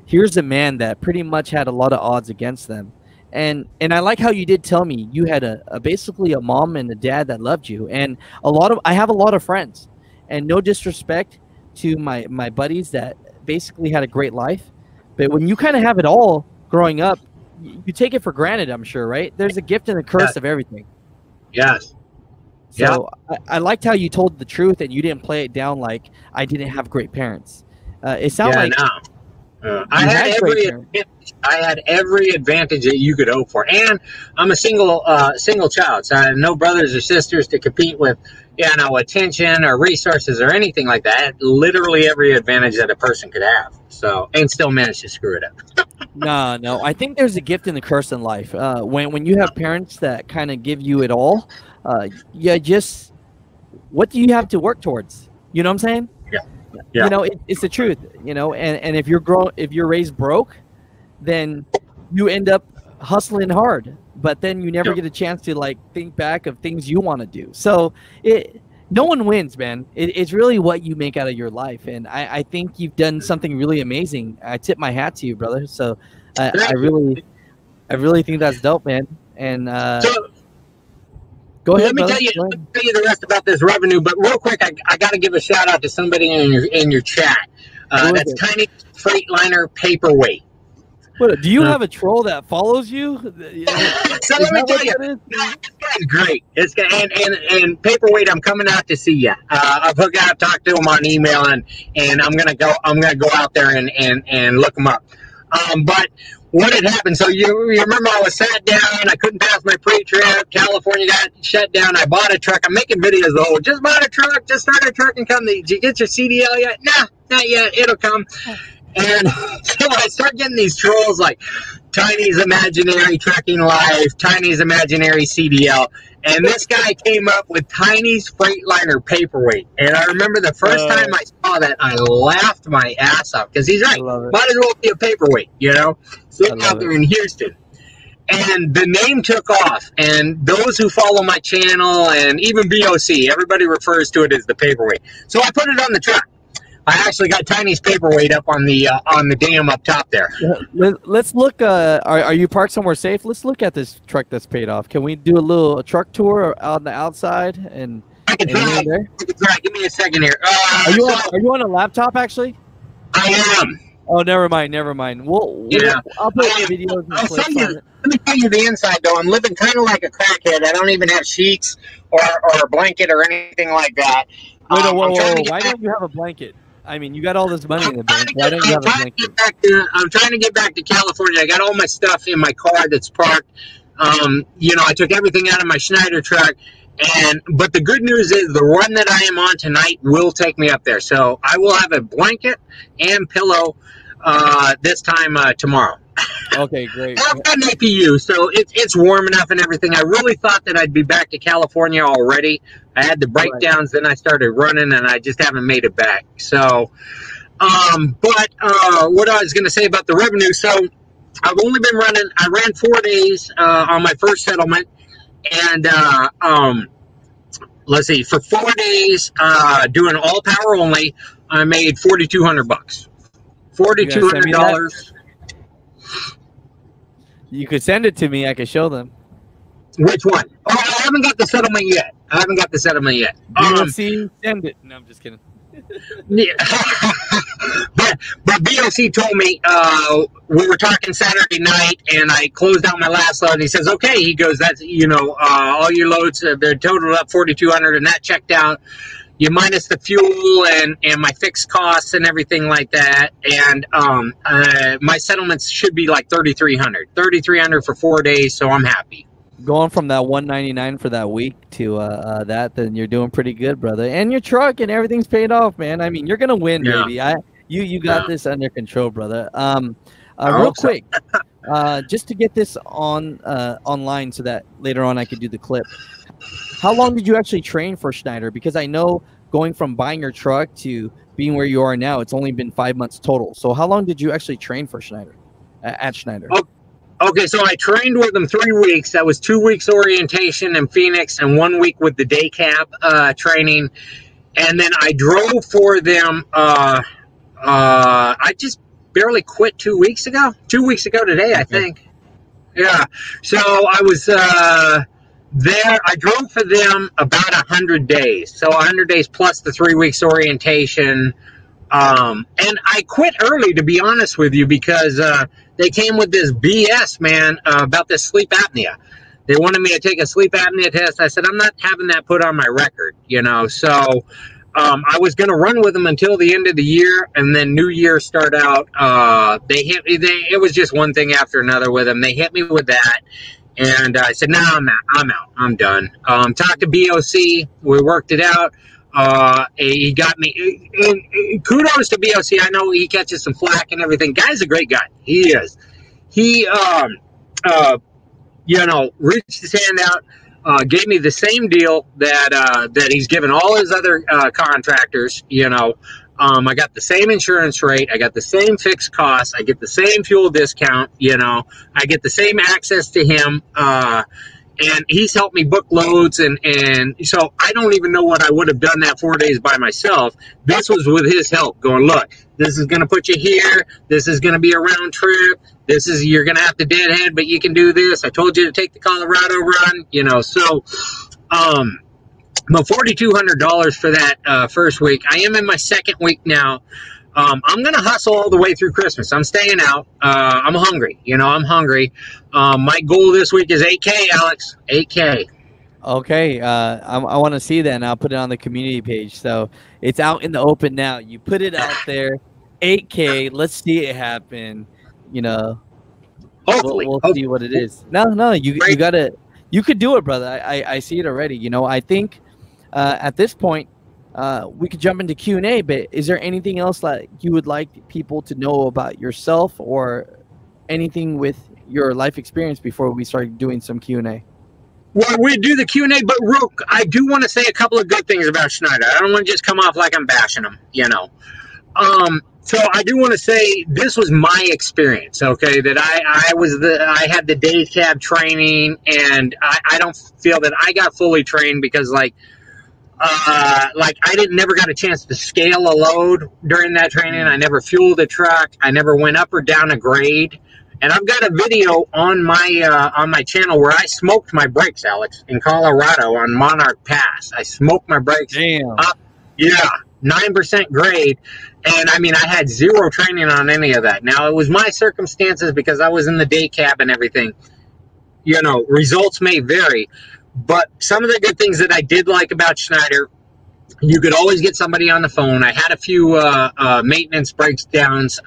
here's a man that pretty much had a lot of odds against them. And I like how you did tell me you had a basically a mom and a dad that loved you. And I have a lot of friends, and no disrespect to my buddies that basically had a great life, but when you kind of have it all growing up, you take it for granted, I'm sure, right? There's a gift and a curse of everything. Yes. So I liked how you told the truth, and you didn't play it down like I didn't have great parents. It sounded like I had every advantage that you could hope for, and I'm a single child, so I have no brothers or sisters to compete with, you know, attention or resources or anything like that. Literally every advantage that a person could have. So, and still managed to screw it up. No, I think there's a gift and a curse in life. When you have parents that kind of give you it all, just what do you have to work towards? You know what I'm saying? Yeah. You know, it's the truth. You know, and if you're raised broke, then you end up hustling hard, but then you never get a chance to like think back of things you want to do. So no one wins, man. It's really what you make out of your life, and I think you've done something really amazing. I tip my hat to you, brother. So I really think that's dope, man. And go ahead. Let me tell you the rest about this revenue, but real quick, I got to give a shout out to somebody in your chat. That's Tiny Freightliner Paperweight. What, do you have a troll that follows you? So let me tell you, this guy's great. This guy and Paperweight, I'm coming out to see you. I've hooked out, talked to him on email, and I'm gonna go out there and look him up. But what had happened? So you remember I was sat down. I couldn't pass my pre-trip. California got shut down. I bought a truck. I'm making videos though. Just bought a truck. Just started a truck and come. Did you get your CDL yet? Nah, not yet. It'll come. And so I start getting these trolls like Tiny's Imaginary Trucking Life, Tiny's Imaginary CDL. And this guy came up with Tiny's Freightliner Paperweight. And I remember the first time I saw that, I laughed my ass off because he's right. Might as well be a paperweight, you know, sitting out there in Houston. And the name took off. And those who follow my channel and even BOC, everybody refers to it as the paperweight. So I put it on the truck. I actually got Tiny's Paperweight up on the dam up top there. Let's look. Are you parked somewhere safe? Let's look at this truck that's paid off. Can we do a little truck tour on the outside? And I can try. Give me a second here. Are you on a laptop actually? I am. Oh, never mind. I'll put videos and clips on it. Let me tell you the inside though. I'm living kind of like a crackhead. I don't even have sheets or a blanket or anything like that. Whoa. Why don't you have a blanket? I mean, you got all this money in the bank. Why don't you have a blanket? I'm trying to get back to California. I got all my stuff in my car that's parked. You know, I took everything out of my Schneider truck. But the good news is the run that I am on tonight will take me up there. So I will have a blanket and pillow this time tomorrow. Okay, great. I've got an APU, so it's warm enough and everything. I really thought that I'd be back to California already. I had the breakdowns, then I started running, and I just haven't made it back. So, what I was going to say about the revenue, so I've only been running, I ran 4 days on my first settlement, and let's see, for 4 days, doing all power only, I made $4,200. $4,200. You could send it to me. I could show them. Which one? Oh, I haven't got the settlement yet. BOC, send it. No, I'm just kidding. Yeah. but BOC told me, we were talking Saturday night, and I closed out my last load, and he says, okay, he goes, that's, all your loads, they're totaled up 4,200, and that checked out. You minus the fuel and my fixed costs and everything like that, and my settlements should be like 3,300 for 4 days, so I'm happy. Going from that 199 for that week to that, then you're doing pretty good, brother. And your truck and everything's paid off, man. I mean, you're gonna win, baby. You got this under control, brother. Real quick, just to get this on online so that later on I could do the clip. How long did you actually train for Schneider? Because I know going from buying your truck to being where you are now, it's only been 5 months total. So how long did you actually train for Schneider at Schneider? Okay, so I trained with them 3 weeks. That was 2 weeks orientation in Phoenix and 1 week with the day cab training. And then I drove for them. I just barely quit 2 weeks ago. 2 weeks ago today, I think. Yeah. So I was there. I drove for them about 100 days. So 100 days plus the 3 weeks orientation. And I quit early, to be honest with you, because they came with this BS, man, about this sleep apnea. They wanted me to take a sleep apnea test. I said, I'm not having that put on my record, So I was going to run with them until the end of the year, and then New Year start out. It was just one thing after another with them. They hit me with that. And I said, no, I'm out. I'm done. Talked to BOC. We worked it out. He got me, and kudos to BOC. I know he catches some flack and everything. Guy's a great guy. He is. He, reached his hand out, gave me the same deal that he's given all his other contractors. I got the same insurance rate. I got the same fixed costs. I get the same fuel discount. I get the same access to him. And he's helped me book loads, and so I don't even know what I would have done that 4 days by myself. This was with his help, going, look, this is going to put you here. This is going to be a round trip. You're going to have to deadhead, but you can do this. I told you to take the Colorado run, so but $4,200 for that first week. I am in my second week now. I'm going to hustle all the way through Christmas. I'm staying out. I'm hungry. I'm hungry. My goal this week is 8K, Alex. 8K. Okay. I want to see that, and I'll put it on the community page. So it's out in the open now. You put it out there. 8K. Let's see it happen. Hopefully. We'll see what it is. No, you got to. You could do it, brother. I see it already. I think at this point, we could jump into Q&A, but is there anything else that you would like people to know about yourself or anything with your life experience before we start doing some Q&A? Well, we do the Q&A, but Rook, I do want to say a couple of good things about Schneider. I don't want to just come off like I'm bashing them, So I do want to say this was my experience, okay, that I had the day cab training, and I don't feel that I got fully trained because I never got a chance to scale a load during that training. I never fueled a truck. I never went up or down a grade. And I've got a video on my channel where I smoked my brakes, Alex, in Colorado on Monarch Pass. I smoked my brakes up. Yeah, 9% grade. And I mean, I had zero training on any of that. Now, it was my circumstances because I was in the day cab and everything. Results may vary. But some of the good things that I did like about Schneider, you could always get somebody on the phone. I had a few maintenance breakdowns.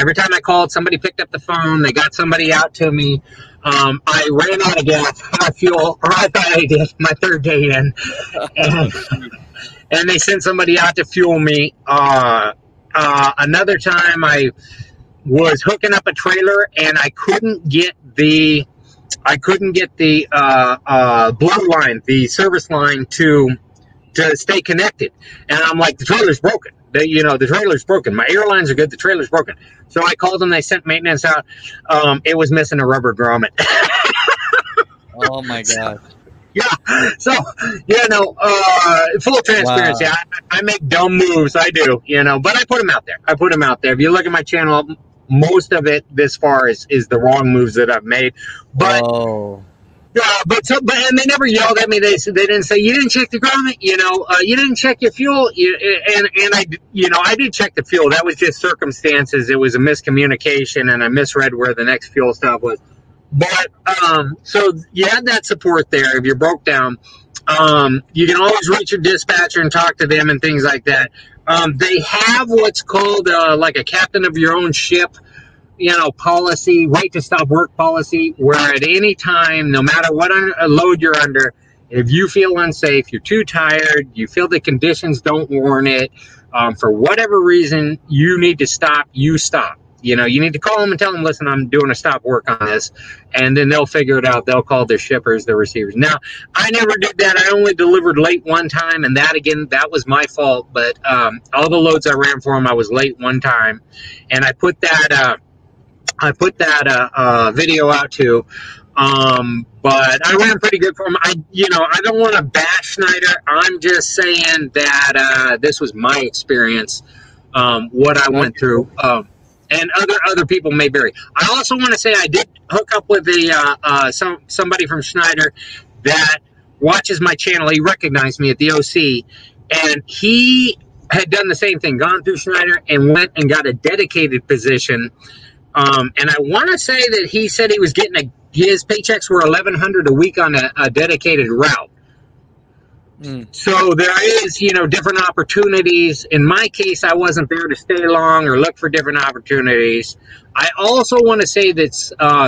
Every time I called, somebody picked up the phone. They got somebody out to me. I ran out of gas, fuel, or I thought I did, my third day in. And they sent somebody out to fuel me. Another time I was hooking up a trailer, and I couldn't get the bloodline, the service line to stay connected. And I'm like, the trailer's broken. The trailer's broken. My airlines are good. The trailer's broken. So I called them. They sent maintenance out. It was missing a rubber grommet. Oh my God. Yeah. So, full transparency. Wow. I make dumb moves. I do, but I put them out there. If you look at my channel, most of it this far is the wrong moves that I've made. But And they never yelled at me. They didn't say you didn't check the ground. You didn't check your fuel. And I did check the fuel. That was just circumstances. It was a miscommunication, and I misread where the next fuel stop was. But so you had that support there. If you're broke down, you can always reach your dispatcher and talk to them and things like that. They have what's called like a captain of your own ship, policy, right to stop work policy, where at any time, no matter what load you're under, if you feel unsafe, you're too tired, you feel the conditions don't warrant it, for whatever reason, you need to stop, you stop. You need to call them and tell them, listen, I'm doing a stop work on this, and then they'll figure it out. They'll call their shippers, their receivers. Now, I never did that. I only delivered late one time, and that was my fault. But all the loads I ran for them, I was late one time, and I put that video out too. But I ran pretty good for them. I don't want to bash Schneider. I'm just saying that this was my experience, what I went through. And other people may vary. I also want to say I did hook up with somebody from Schneider that watches my channel. He recognized me at the OC, and he had done the same thing, gone through Schneider and went and got a dedicated position. And I want to say that he said he was getting his paychecks were $1,100 a week on a dedicated route. So there is, different opportunities. In my case, I wasn't there to stay long or look for different opportunities. I also want to say that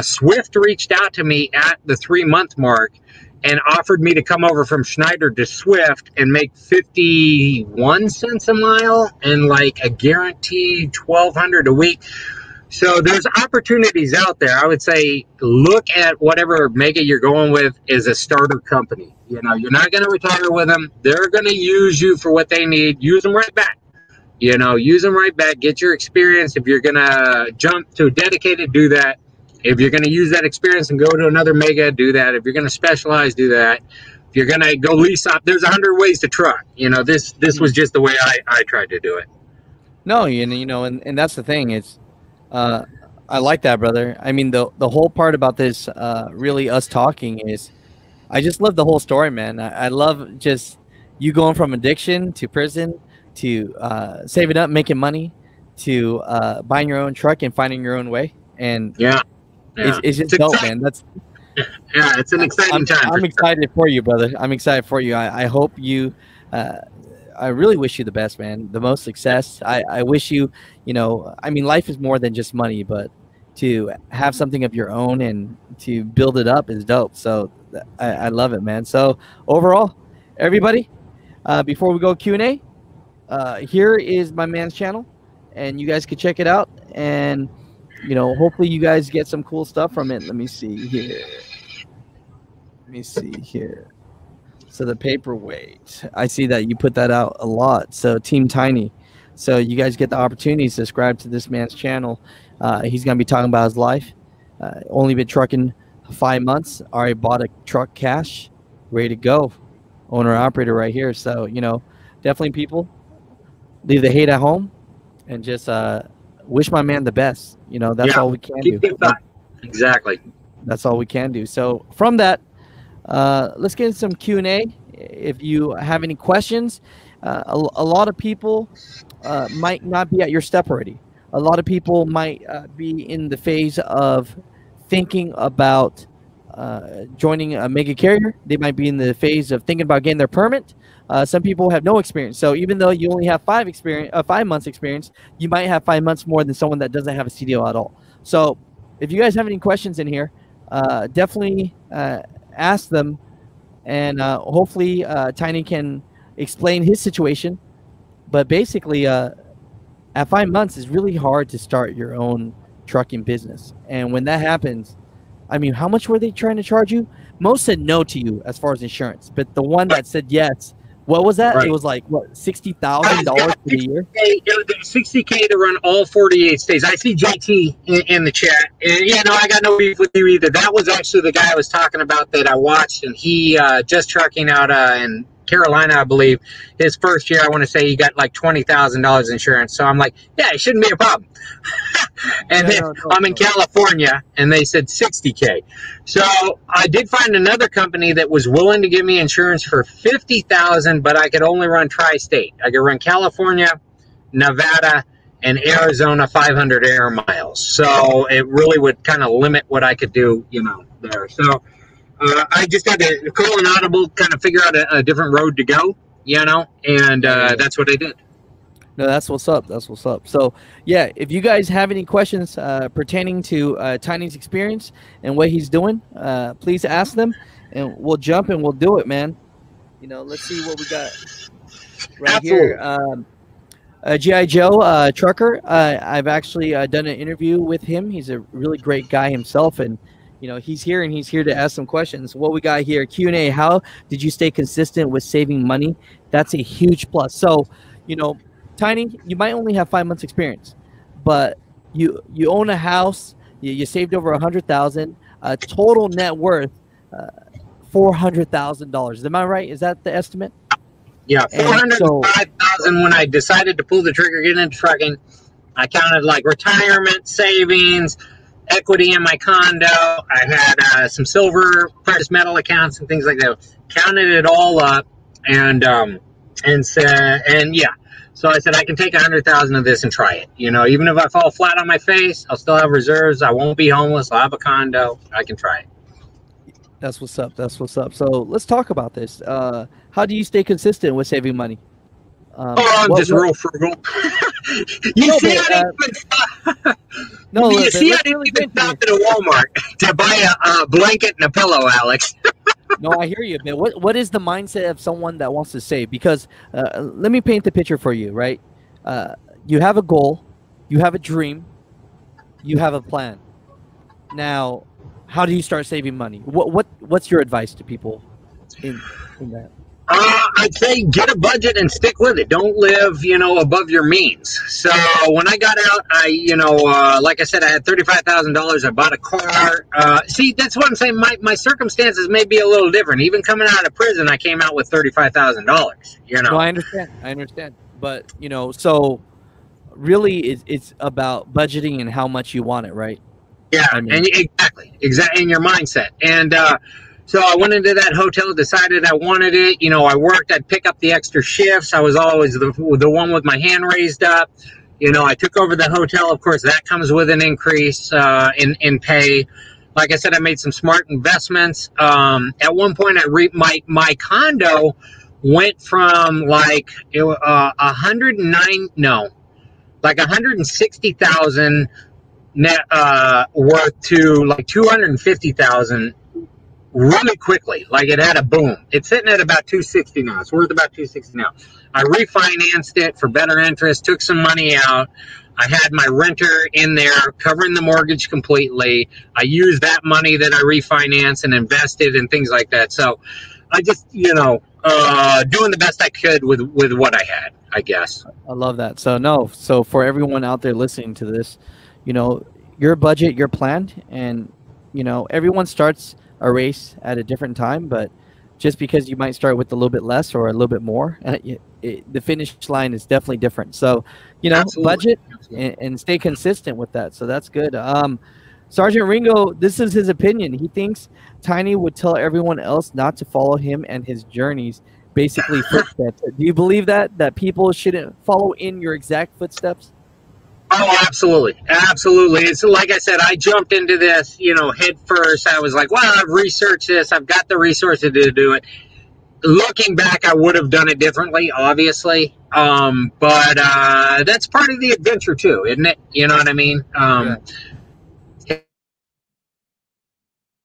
Swift reached out to me at the 3-month mark and offered me to come over from Schneider to Swift and make 51 cents a mile and like a guaranteed $1,200 a week. So there's opportunities out there. I would say look at whatever mega you're going with as a starter company. You're not going to retire with them. They're going to use you for what they need. Use them right back. Use them right back. Get your experience. If you're going to jump to a dedicated, do that. If you're going to use that experience and go to another mega, do that. If you're going to specialize, do that. If you're going to go lease up, there's 100 ways to truck. This was just the way I tried to do it. No, and that's the thing. It's I like that, brother. I mean, the whole part about this, really us talking is, I just love the whole story, man. I love just you going from addiction to prison to saving up, making money to buying your own truck and finding your own way. And it's just dope, man. It's an exciting time. I'm excited for you, brother. I'm excited for you. I hope you. I really wish you the best, man. The most success. I wish you. I mean, life is more than just money, but to have something of your own and to build it up is dope. So I love it, man. So overall, everybody, before we go Q&A, here is my man's channel, and you guys can check it out. And hopefully you guys get some cool stuff from it. Let me see here. So the paperweight, I see that you put that out a lot. So Team Tiny. So you guys get the opportunity to subscribe to this man's channel. He's going to be talking about his life. Only been trucking 5 months. Already bought a truck cash. Ready to go. Owner operator right here. So, definitely people, leave the hate at home and just wish my man the best. That's all we can do. Exactly. That's all we can do. So from that, let's get into some Q&A. If you have any questions, a lot of people might not be at your step already. A lot of people might be in the phase of thinking about joining a mega carrier. They might be in the phase of thinking about getting their permit. Some people have no experience. So even though you only have 5 months experience, you might have 5 months more than someone that doesn't have a CDL at all. So if you guys have any questions in here, definitely ask them, and hopefully Tiny can explain his situation. But basically, at 5 months, it's really hard to start your own trucking business. And when that happens, I mean, how much were they trying to charge you? Most said no to you as far as insurance, but the one that said yes, what was that? Right. It was like, what, $60,000 for the year? $60K to run all 48 states. I see JT in the chat. And, I got no beef with you either. That was actually the guy I was talking about that I watched, and he just trucking out in Carolina, I believe. His first year, I want to say he got like $20,000 insurance. So I'm like, yeah, it shouldn't be a problem. And then I'm in California, and they said $60K. So I did find another company that was willing to give me insurance for $50,000, but I could only run tri-state. I could run California, Nevada, and Arizona 500 air miles. So it really would kind of limit what I could do, you know, there. So I just had to call an audible, kind of figure out a different road to go, you know, and that's what I did. No, that's what's up. That's what's up. So, yeah, if you guys have any questions pertaining to Tiny's experience and what he's doing, please ask them, and we'll jump and we'll do it, man. You know, let's see what we got right Absolutely. here. G.I. Joe Trucker, I've actually done an interview with him. He's a really great guy himself, and you know, he's here and he's here to ask some questions. What we got here, Q&A, how did you stay consistent with saving money? That's a huge plus. So, you know, Tiny, you might only have 5 months experience, but you own a house, you saved over $100,000, total net worth $400,000. Am I right? Is that the estimate? Yeah, $405,000 when I decided to pull the trigger, get into trucking. I counted like retirement savings, equity in my condo. I had some silver, precious metal accounts and things like that. Counted it all up, and yeah. So I said I can take $100,000 of this and try it. You know, even if I fall flat on my face, I'll still have reserves. I won't be homeless. I'll have a condo. I can try it. That's what's up. That's what's up. So let's talk about this. How do you stay consistent with saving money? I'm just real frugal. You see, I didn't even stop at a Walmart to buy a blanket and a pillow, Alex. No, I hear you, man. What is the mindset of someone that wants to save? Because let me paint the picture for you, right? You have a goal, you have a dream, you have a plan. Now, how do you start saving money? What's your advice to people in that? I'd say get a budget and stick with it. Don't live, you know, above your means. So when I got out, like I said, I had $35,000. I bought a car. See, that's what I'm saying. My circumstances may be a little different. Even coming out of prison, I came out with $35,000. You know. No, I understand. But you know, so really, it's about budgeting and how much you want it, right? Yeah, and exactly, in your mindset. And so I went into that hotel, decided I wanted it. You know, I worked. I'd pick up the extra shifts. I was always the one with my hand raised up. You know, I took over the hotel. Of course, that comes with an increase in pay. Like I said, I made some smart investments. At one point, my condo went from like $160,000 net worth to like $250,000 really quickly. Like it had a boom. It's sitting at about $260 now. It's worth about $260 now. I refinanced it for better interest, took some money out. I had my renter in there covering the mortgage completely. I used that money that I refinanced and invested and things like that. So I just, you know, doing the best I could with what I had, I guess. I love that. So for everyone out there listening to this, you know, your budget, your plan, and, you know, everyone starts a race at a different time, but just because you might start with a little bit less or a little bit more, the finish line is definitely different. So, you know, Absolutely. budget and stay consistent with that. So that's good. Sergeant Ringo, this is his opinion. He thinks Tiny would tell everyone else not to follow him and his journeys, basically footsteps. Do you believe that people shouldn't follow in your exact footsteps? Oh, absolutely. Absolutely. It's like I said, I jumped into this, you know, head first. I was like, well, I've researched this. I've got the resources to do it. Looking back, I would have done it differently, obviously. But that's part of the adventure too, isn't it? You know what I mean?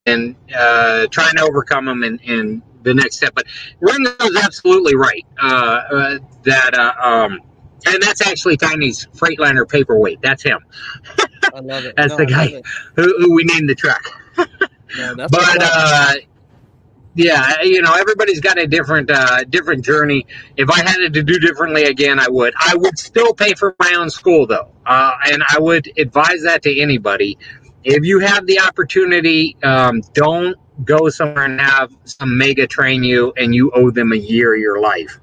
And trying to overcome them in the next step. But Ringo's absolutely right. And that's actually Tiny's Freightliner paperweight. That's him. I love it. That's the guy who we named the truck. No, but yeah, you know, everybody's got a different journey. If I had it to do differently again, I would. I would still pay for my own school, though, and I would advise that to anybody. If you have the opportunity, don't go somewhere and have some mega train you, and you owe them a year of your life.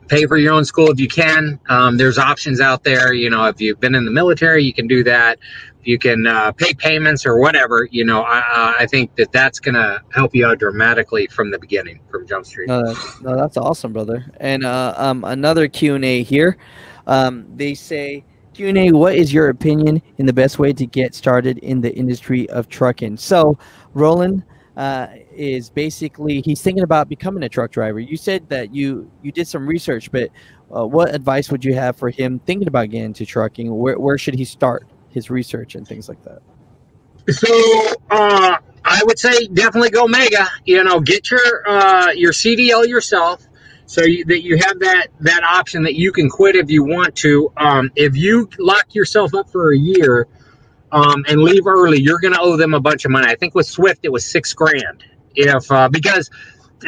Pay for your own school if you can. There's options out there. You know, if you've been in the military, you can do that. You can pay payments or whatever. You know, I think that's going to help you out dramatically from the beginning, from Jump Street. No, that's awesome, brother. And another Q&A here. They say, Q&A, what is your opinion in the best way to get started in the industry of trucking? So Roland is basically, he's thinking about becoming a truck driver. You said that you did some research, but what advice would you have for him thinking about getting into trucking? Where should he start his research and things like that? So I would say definitely go mega. You know, get your CDL yourself, so that you have that option that you can quit if you want to. If you lock yourself up for a year and leave early, you're going to owe them a bunch of money. I think with Swift it was $6,000. Because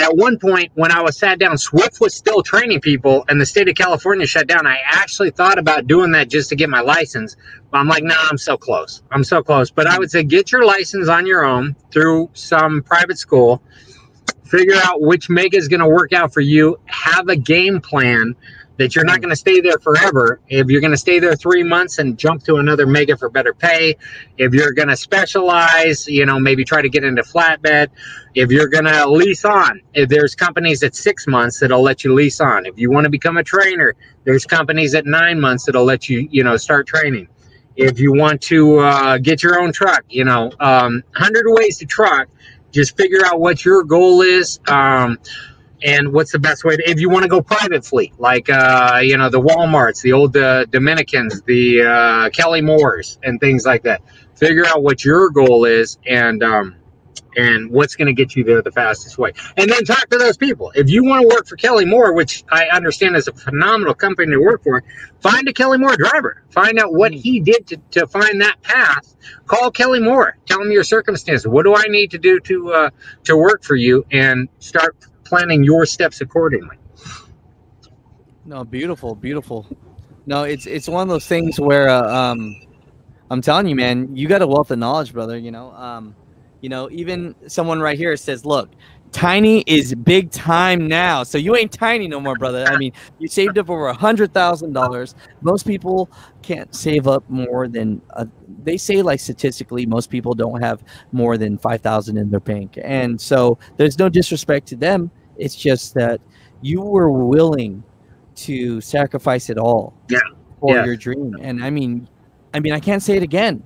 at one point when I was sat down, Swift was still training people, and the state of California shut down. I actually thought about doing that just to get my license, but I'm like, nah, I'm so close. But I would say get your license on your own through some private school. Figure out which mega is going to work out for you. Have a game plan that you're not going to stay there forever. If you're going to stay there 3 months and jump to another mega for better pay, if you're going to specialize, you know, maybe try to get into flatbed. If you're going to lease on, if there's companies at 6 months that'll let you lease on. If you want to become a trainer, there's companies at 9 months that'll let you, you know, start training. If you want to get your own truck, you know, 100 ways to truck. Just figure out what your goal is, and what's the best way to, if you want to go private fleet, like, you know, the Walmarts, the old Dominicans, the Kelly Moores, and things like that. Figure out what your goal is, and what's going to get you there the fastest way. And then talk to those people. If you want to work for Kelly Moore, which I understand is a phenomenal company to work for, find a Kelly Moore driver. Find out what he did to find that path. Call Kelly Moore. Tell him your circumstances. What do I need to do to work for you? And start planning your steps accordingly. No, beautiful. No, it's one of those things where I'm telling you, man, you got a wealth of knowledge, brother. You know, even someone right here says, look, Tiny is big time now. So you ain't tiny no more, brother. I mean, you saved up over $100,000. Most people can't save up more than they say, like, statistically, most people don't have more than $5,000 in their bank. And so there's no disrespect to them. It's just that you were willing to sacrifice it all for your dream. And I mean, I can't say it again.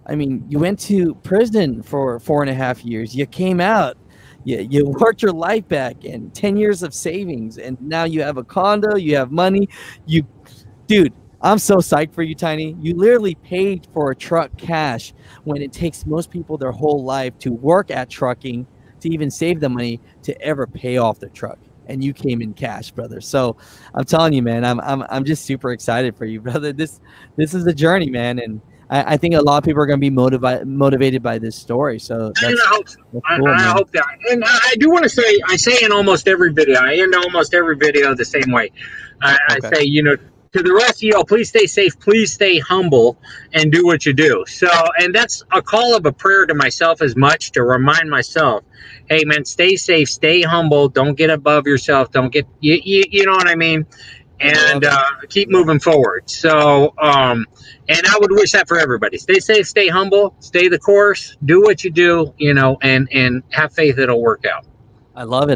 I mean, you went to prison for 4.5 years. You came out. You worked your life back, and 10 years of savings, and now you have a condo. You have money. Dude, I'm so psyched for you, Tiny. You literally paid for a truck cash when it takes most people their whole life to work at trucking to even save the money to ever pay off their truck. And you came in cash, brother. So I'm telling you, man, I'm just super excited for you, brother. This is a journey, man, and I think a lot of people are going to be motivated by this story. So I hope so. I hope that. And I do want to say, I say in almost every video, I end almost every video the same way. I say, you know, to the rest of y'all, please stay safe, please stay humble, and do what you do. So, and that's a call of a prayer to myself as much, to remind myself, hey, man, stay safe, stay humble, don't get above yourself, don't get, you know what I mean? And keep moving forward. So, and I would wish that for everybody. Stay safe, stay humble, stay the course, do what you do, you know, and have faith it'll work out. I love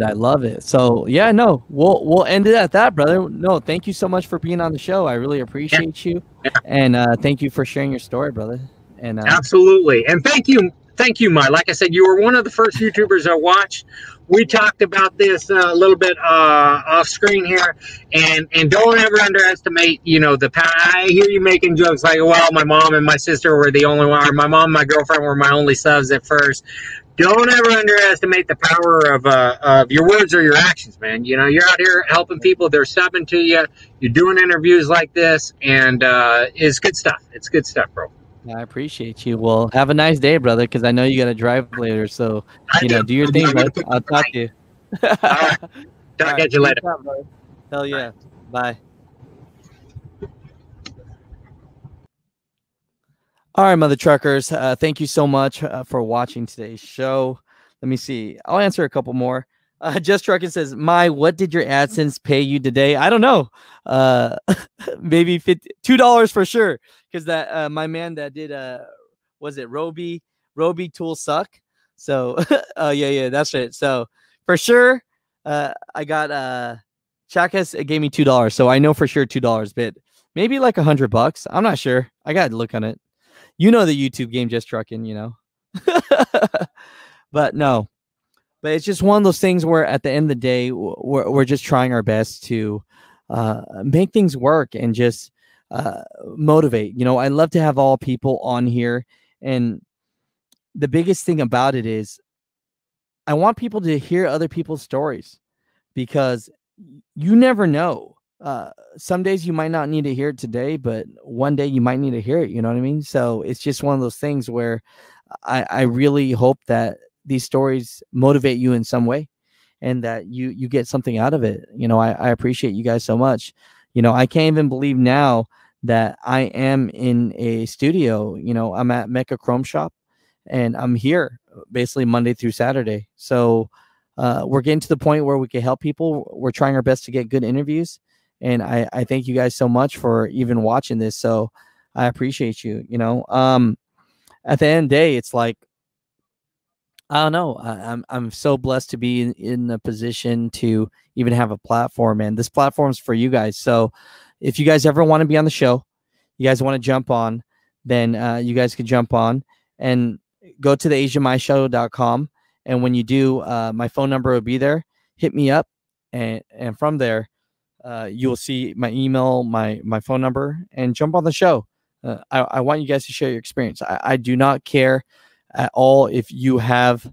it. So yeah, no, we'll end it at that, brother. No, thank you so much for being on the show. I really appreciate you, and thank you for sharing your story, brother. And absolutely, and thank you, Mai. Like I said, you were one of the first YouTubers I watched. We talked about this a little bit off screen here, and don't ever underestimate, you know, I hear you making jokes like, well, my mom and my sister were the only one, or my mom and my girlfriend were my only subs at first. Don't ever underestimate the power of your words or your actions, man. You know, you're out here helping people. They're subbing to you. You're doing interviews like this, and it's good stuff. It's good stuff, bro. I appreciate you. Well, have a nice day, brother, because I know you got to drive later. So, do your thing, bud. I'll talk to you. All right. Talk to you later. Hell yeah. Bye. All right, mother truckers. Thank you so much for watching today's show. Let me see. I'll answer a couple more. Just Trucking says, what did your AdSense pay you today? I don't know. Maybe $2 for sure. Because that my man that did was it Roby Tools Suck? So yeah, that's it. So for sure, I got Chakas gave me $2. So I know for sure $2, but maybe like $100. I'm not sure. I gotta look on it. You know the YouTube game, Just Trucking, you know. But no. But it's just one of those things where at the end of the day, we're just trying our best to make things work and just motivate. You know, I love to have all people on here. And the biggest thing about it is I want people to hear other people's stories, because you never know. Some days you might not need to hear it today, but one day you might need to hear it. You know what I mean? So it's just one of those things where I really hope that these stories motivate you in some way and that you get something out of it. You know, I appreciate you guys so much. You know, I can't even believe now that I am in a studio. You know, I'm at Mecca Chrome Shop and I'm here basically Monday through Saturday. So we're getting to the point where we can help people. We're trying our best to get good interviews. And I thank you guys so much for even watching this. So I appreciate you. You know, at the end of the day, it's like, I don't know. I'm so blessed to be in a position to even have a platform, and this platform's for you guys. So if you guys ever want to be on the show, you guys want to jump on, then you guys can jump on and go to the AsianMaiShow.com. And when you do, my phone number will be there. Hit me up, and from there, you will see my email, my phone number, and jump on the show. I want you guys to share your experience. I do not care at all if you have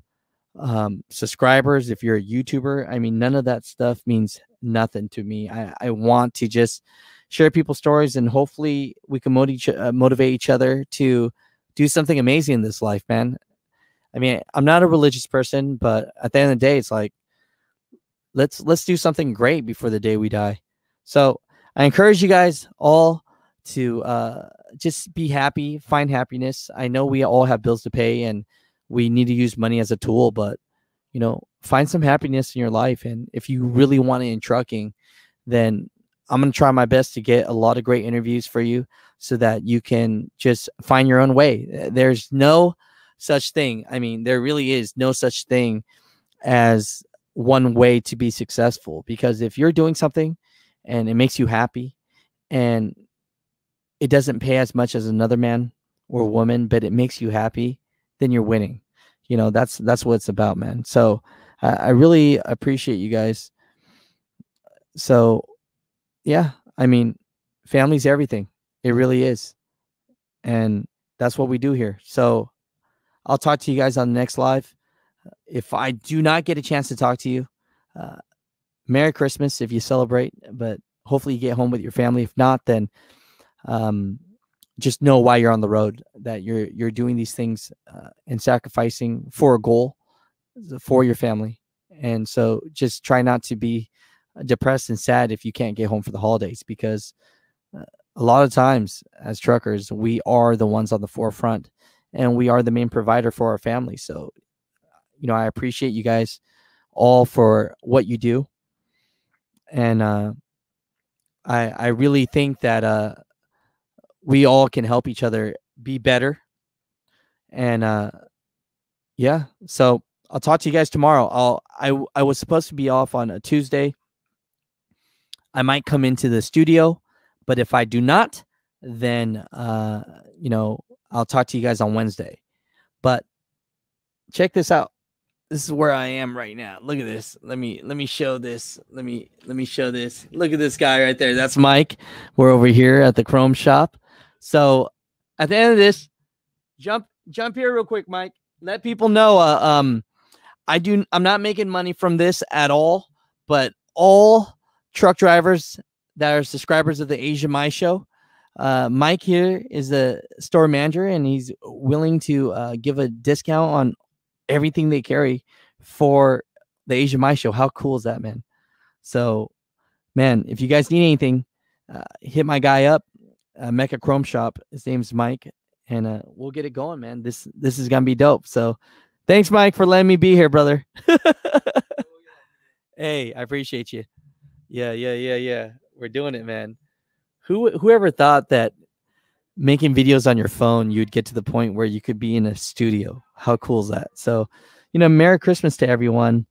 subscribers, if you're a YouTuber. I mean, none of that stuff means nothing to me. I want to just share people's stories, and hopefully we can motivate each other to do something amazing in this life, man. I mean, I'm not a religious person, but at the end of the day, it's like, let's do something great before the day we die. So I encourage you guys all to just be happy, find happiness. I know we all have bills to pay and we need to use money as a tool, but you know, find some happiness in your life. And if you really want it in trucking, then I'm going to try my best to get a lot of great interviews for you so that you can just find your own way. There's no such thing. I mean, there really is no such thing as one way to be successful, because if you're doing something and it makes you happy and it doesn't pay as much as another man or woman, but it makes you happy, then you're winning. You know, that's what it's about, man. So I really appreciate you guys. So yeah, I mean, family's everything. It really is. And that's what we do here. So I'll talk to you guys on the next live. If I do not get a chance to talk to you, Merry Christmas if you celebrate, but hopefully you get home with your family. If not, then just know while you're on the road that you're doing these things and sacrificing for a goal for your family. And so just try not to be depressed and sad if you can't get home for the holidays, because a lot of times as truckers, we are the ones on the forefront and we are the main provider for our family. So, you know, I appreciate you guys all for what you do. And I really think that we all can help each other be better. And yeah, so I'll talk to you guys tomorrow. I was supposed to be off on a Tuesday. I might come into the studio, but if I do not, then you know, I'll talk to you guys on Wednesday. But check this out. This is where I am right now. Look at this. Let me show this. Let me show this. Look at this guy right there. That's Mike. We're over here at the Chrome Shop. So at the end of this, jump here real quick, Mike. Let people know I'm not making money from this at all, but all truck drivers that are subscribers of the Asian Mai Show, Mike here is the store manager, and he's willing to give a discount on everything they carry for the Asian Mai Show. How cool is that, man? So, man, if you guys need anything, hit my guy up, Mecca Chrome Shop. His name's Mike, and we'll get it going, man. This is gonna be dope. So thanks, Mike, for letting me be here, brother. Hey, I appreciate you. Yeah. We're doing it, man. Whoever thought that making videos on your phone, you'd get to the point where you could be in a studio? How cool is that? So, Merry Christmas to everyone.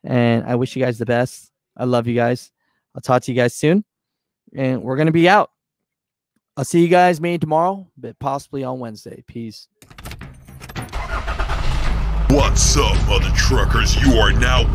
And I wish you guys the best. I love you guys. I'll talk to you guys soon. And we're going to be out. I'll see you guys maybe tomorrow, but possibly on Wednesday. Peace. What's up, mother truckers? You are now